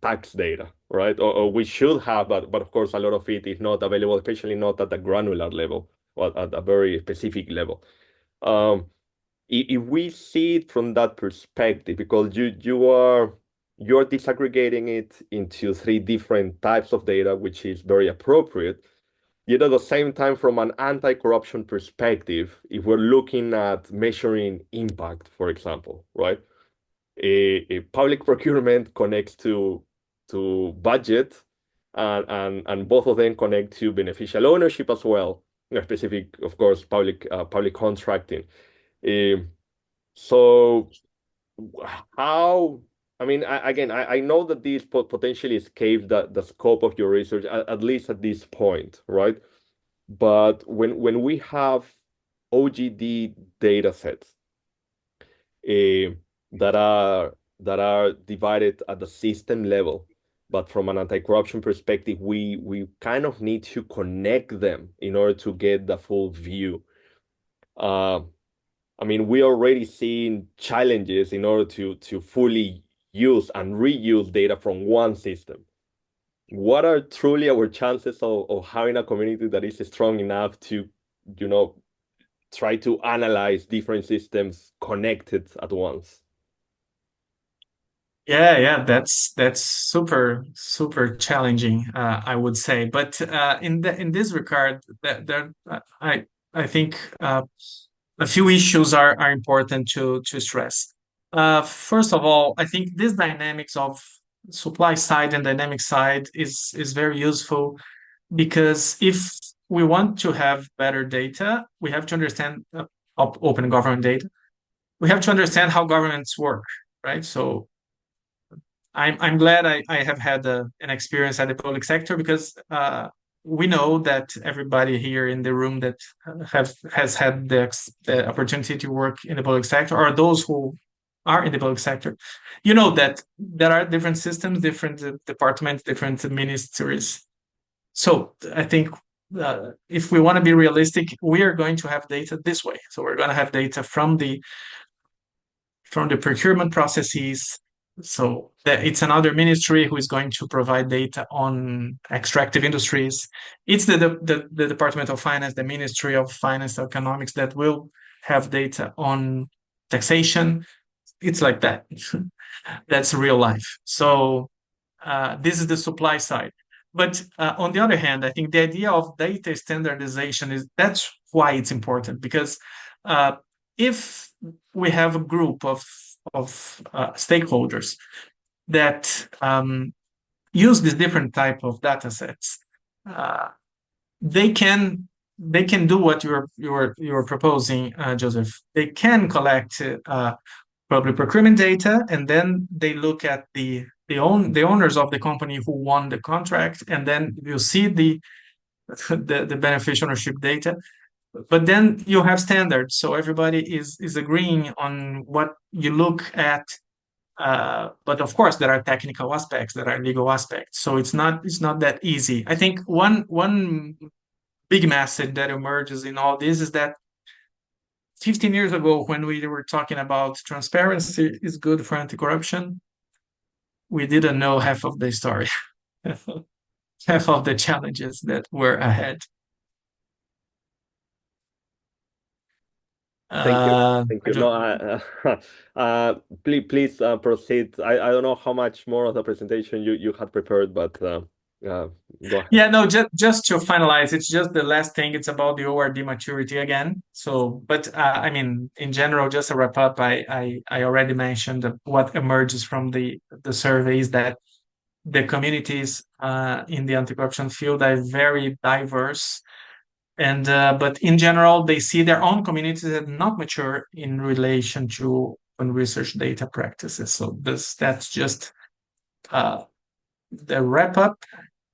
tax data, right? Or we should have, but of course a lot of it is not available, especially not at the granular level or at a very specific level. Um, if we see it from that perspective, because you're disaggregating it into three different types of data, which is very appropriate. Yet at the same time, from an anti-corruption perspective, if we're looking at measuring impact, for example, right? A public procurement connects to budget, and both of them connect to beneficial ownership as well. Specific, of course, public contracting. Um, so how, I mean, I know that this potentially escapes the scope of your research, at least at this point, right? But when we have OGD data sets uh, that are divided at the system level, but from an anti-corruption perspective, we kind of need to connect them in order to get the full view. Uh, I mean, we already seen challenges in order to fully use and reuse data from one system. What are truly our chances of having a community that is strong enough to, you know, try to analyze different systems connected at once? yeah. That's super challenging, I would say. But in this regard, I think a few issues are important to stress. First of all, I think this dynamics of supply side and dynamic side is very useful because if we want to have better data, we have to understand open government data. We have to understand how governments work, right? So I'm glad I have had an experience at the public sector because we know that everybody here in the room that has had the opportunity to work in the public sector, or those who are in the public sector, you know that there are different systems, different departments, different ministries. So I think if we want to be realistic, we are going to have data this way. So we're going to have data from the procurement processes. So that it's another ministry who is going to provide data on extractive industries. It's the Department of Finance, the Ministry of Finance and Economics that will have data on taxation. It's like that. That's real life. So this is the supply side. But on the other hand, I think the idea of data standardization that's why it's important, because if we have a group of stakeholders that use this different type of data sets, they can do what you're proposing, Joseph. They can collect public procurement data, and then they look at the owners of the company who won the contract, and then you see the beneficial ownership data. But then you have standards, so everybody is agreeing on what you look at. But of course, there are technical aspects, there are legal aspects, so it's not that easy. I think one big message that emerges in all this is that 15 years ago, when we were talking about transparency is good for anti-corruption, we didn't know half of the story, half of the challenges that were ahead. Thank you. Thank I you. don't- No, please proceed. I don't know how much more of the presentation you had prepared, but go ahead. Yeah, no, just to finalize, it's just the last thing. It's about the ORD maturity again. So, but I mean, in general, just to wrap up, I already mentioned what emerges from the surveys, that the communities in the anti-corruption field are very diverse, and but in general, they see their own communities as not mature in relation to open research data practices. So that's just the wrap up.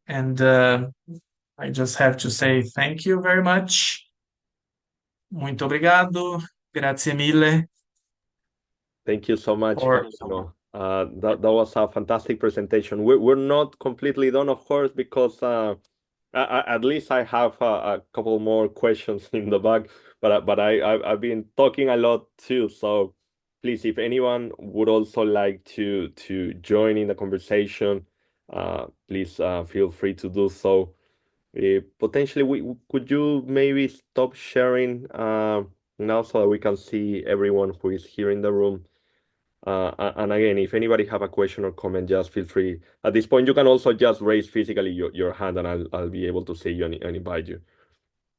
And I just have to say thank you very much. Muito obrigado. Grazie mille. Thank you so much, Or Fabiano. That was a fantastic presentation. We're not completely done, of course, because at least I have a couple more questions in the back, but I've been talking a lot too. So please, if anyone would also like to join in the conversation, please feel free to do so. Potentially, could you maybe stop sharing now so that we can see everyone who is here in the room? And again, if anybody have a question or comment, just feel free. At this point, you can also just raise physically your hand, and I'll be able to see you and invite you.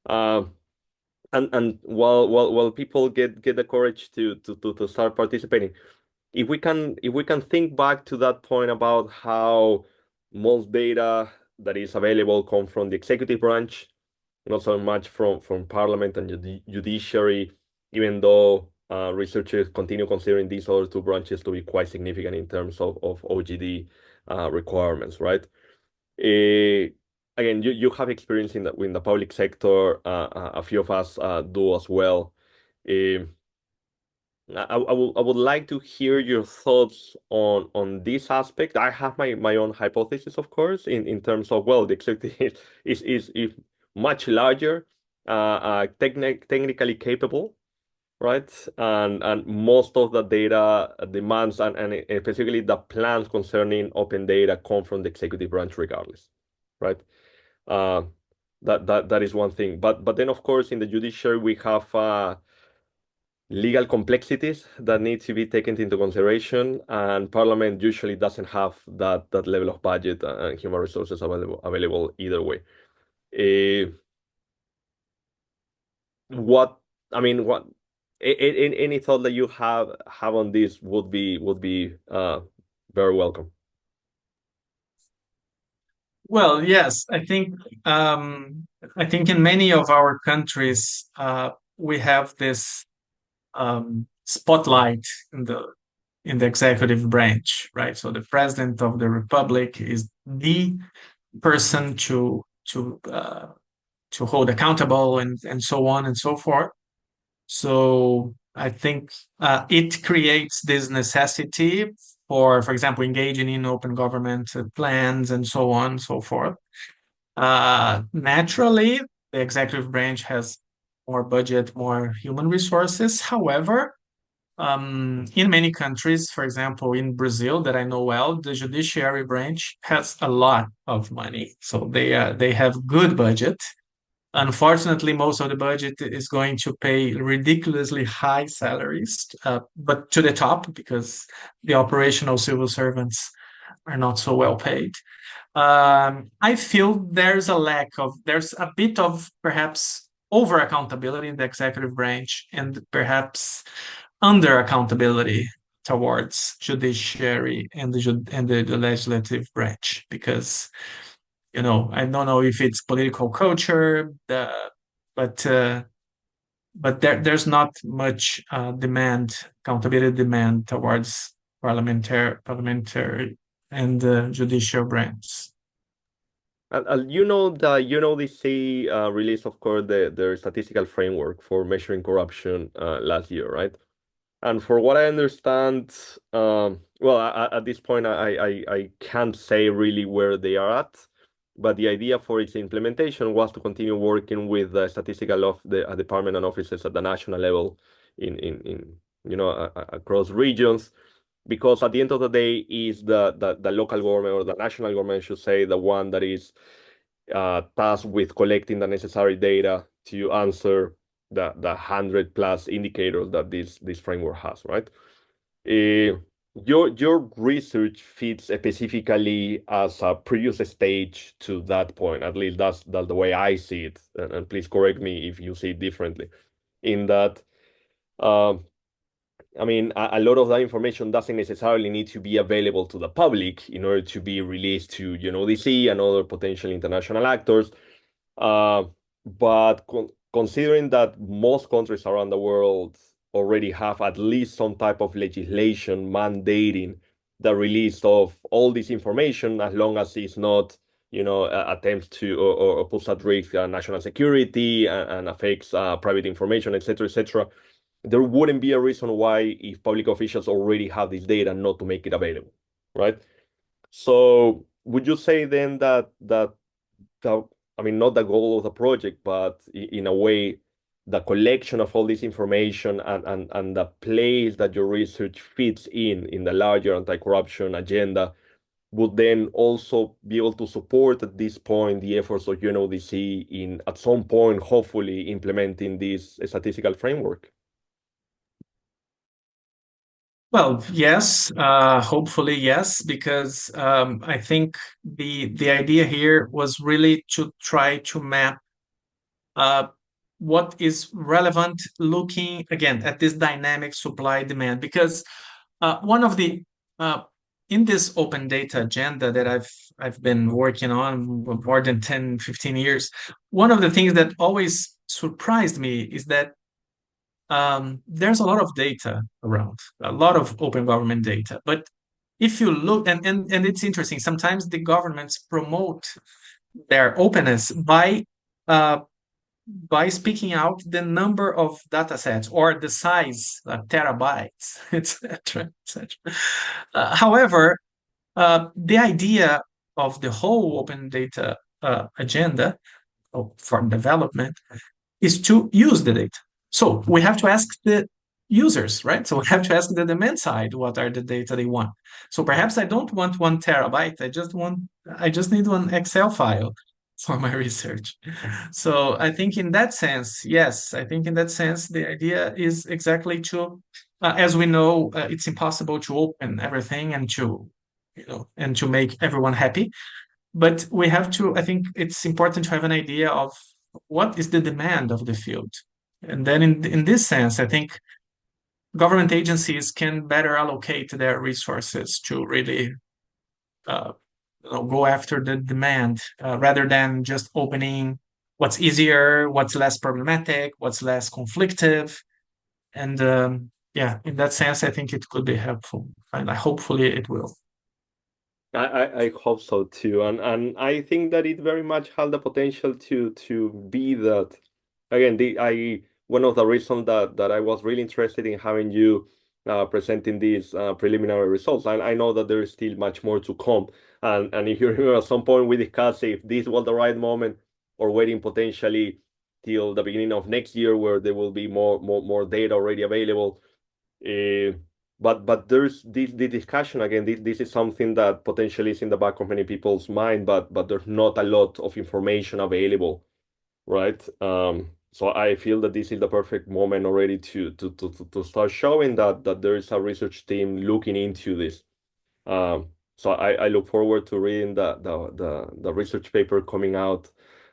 And while people get the courage to start participating, if we can think back to that point about how most data that is available come from the executive branch, not so much from parliament and the judiciary, even though researchers continue considering these other two branches to be quite significant in terms of OGD requirements, right? Again, you have experience in the public sector. A few of us do as well. I would like to hear your thoughts on this aspect. I have my own hypothesis, of course, in terms of, well, the executive is much larger, technically capable, right? And most of the data demands and specifically the plans concerning open data come from the executive branch regardless, right? That is one thing. But then, of course, in the judiciary, we have legal complexities that need to be taken into consideration, and Parliament usually doesn't have that level of budget and human resources available either way. What I mean, what any thought that you have on this would be very welcome. well, yes, I think in many of our countries we have this spotlight in the executive branch, right? So the president of the republic is the person to hold accountable, and so on and so forth. So I think it creates this necessity for example, engaging in open government plans and so on and so forth. Naturally, the executive branch has more budget, more human resources. However, in many countries, for example, in Brazil, that I know well, the judiciary branch has a lot of money, so they have good budget. Unfortunately, most of the budget is going to pay ridiculously high salaries, but to the top because the operational civil servants are not so well paid. I feel there's a bit of perhaps over accountability in the executive branch and perhaps under accountability towards judiciary and the legislative branch because I don't know if it's political culture, but there's not much accountability demand towards parliamentary and judicial branches. They say release, of course, their statistical framework for measuring corruption last year, right? And for what I understand, well, at this point, I can't say really where they are at, but the idea for its implementation was to continue working with the statistical of the department and offices at the national level in across regions, because at the end of the day, is the local government or the national government, I should say, the one that is tasked with collecting the necessary data to answer the 100+ indicators that this framework has, right? Your research fits specifically as a previous stage to that point. At least that's the way I see it. And please correct me if you see it differently. In that, um, I mean, a lot of that information doesn't necessarily need to be available to the public in order to be released to, DC and other potential international actors. Uh, but considering that most countries around the world already have at least some type of legislation mandating the release of all this information, as long as it's not, attempts to or puts at risk national security and affects private information, etc., etc., there wouldn't be a reason why, if public officials already have this data, not to make it available, right? So would you say then that I mean, not the goal of the project, but in a way, the collection of all this information and the place that your research fits in the larger anti-corruption agenda would then also be able to support at this point the efforts of UNODC in at some point hopefully implementing this statistical framework? Well, yes, hopefully yes, because I think the idea here was really to try to map uh, what is relevant, looking again at this dynamic supply demand. Because one of the in this open data agenda that I've been working on more than 10, 15 years, one of the things that always surprised me is that there's a lot of data around, a lot of open government data. But if you look, and it's interesting, sometimes the governments promote their openness uh, by speaking out the number of data sets or the size, terabytes, etc., etc. However, the idea of the whole open data agenda for development is to use the data. So we have to ask the users, right? So we have to ask the demand side what are the data they want. So perhaps I don't want 1 terabyte. I just need one Excel file for my research. So I think in that sense, yes, I think in that sense, the idea is exactly to, as we know, it's impossible to open everything and to make everyone happy. But we have to, I think it's important to have an idea of what is the demand of the field. And then in this sense, I think government agencies can better allocate their resources to really uh, go after the demand rather than just opening what's easier, what's less problematic, what's less conflictive. And yeah, in that sense, I think it could be helpful. And hopefully it will. I hope so too, and I think that it very much has the potential to be that. Again, the I one of the reasons that I was really interested in having you presenting these preliminary results. And I know that there is still much more to come. And if you remember, at some point we discussed if this was the right moment or waiting potentially till the beginning of next year where there will be more data already available. But there's this discussion again. This is something that potentially is in the back of many people's mind, but there's not a lot of information available, right? So I feel that this is the perfect moment already to start showing that there is a research team looking into this. So I look forward to reading the research paper coming out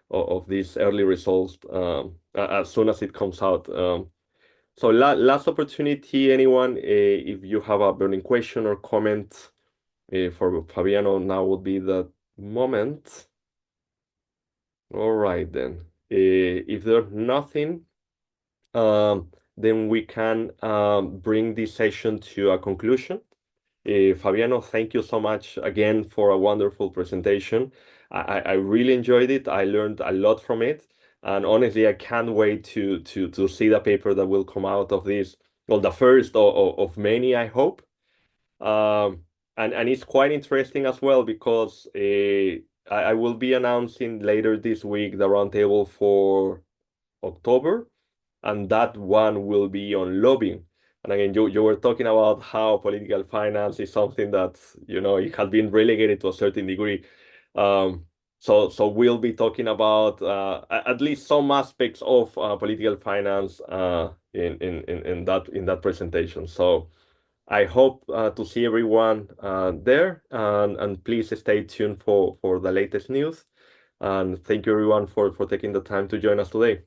of these early results as soon as it comes out. So last opportunity, anyone, if you have a burning question or comment for Fabiano, now would be the moment. All right, then. If there's nothing, then we can bring this session to a conclusion. Fabiano, thank you so much again for a wonderful presentation. I really enjoyed it. I learned a lot from it. And honestly, I can't wait to see the paper that will come out of this. Well, the first of many, I hope. And it's quite interesting as well because I will be announcing later this week the roundtable for October, and that one will be on lobbying. And again, you were talking about how political finance is something that, it has been relegated to a certain degree. So we'll be talking about at least some aspects of political finance in that presentation. So I hope to see everyone there, and please stay tuned for the latest news. And thank you everyone for taking the time to join us today.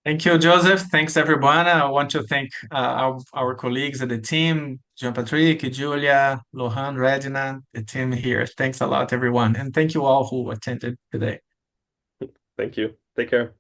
Thank you, Joseph. Thanks, everyone. I want to thank our colleagues at the team, Jean-Patrick, Julia, Lohan, Regina, the team here. Thanks a lot, everyone. And thank you all who attended today. Thank you. Take care.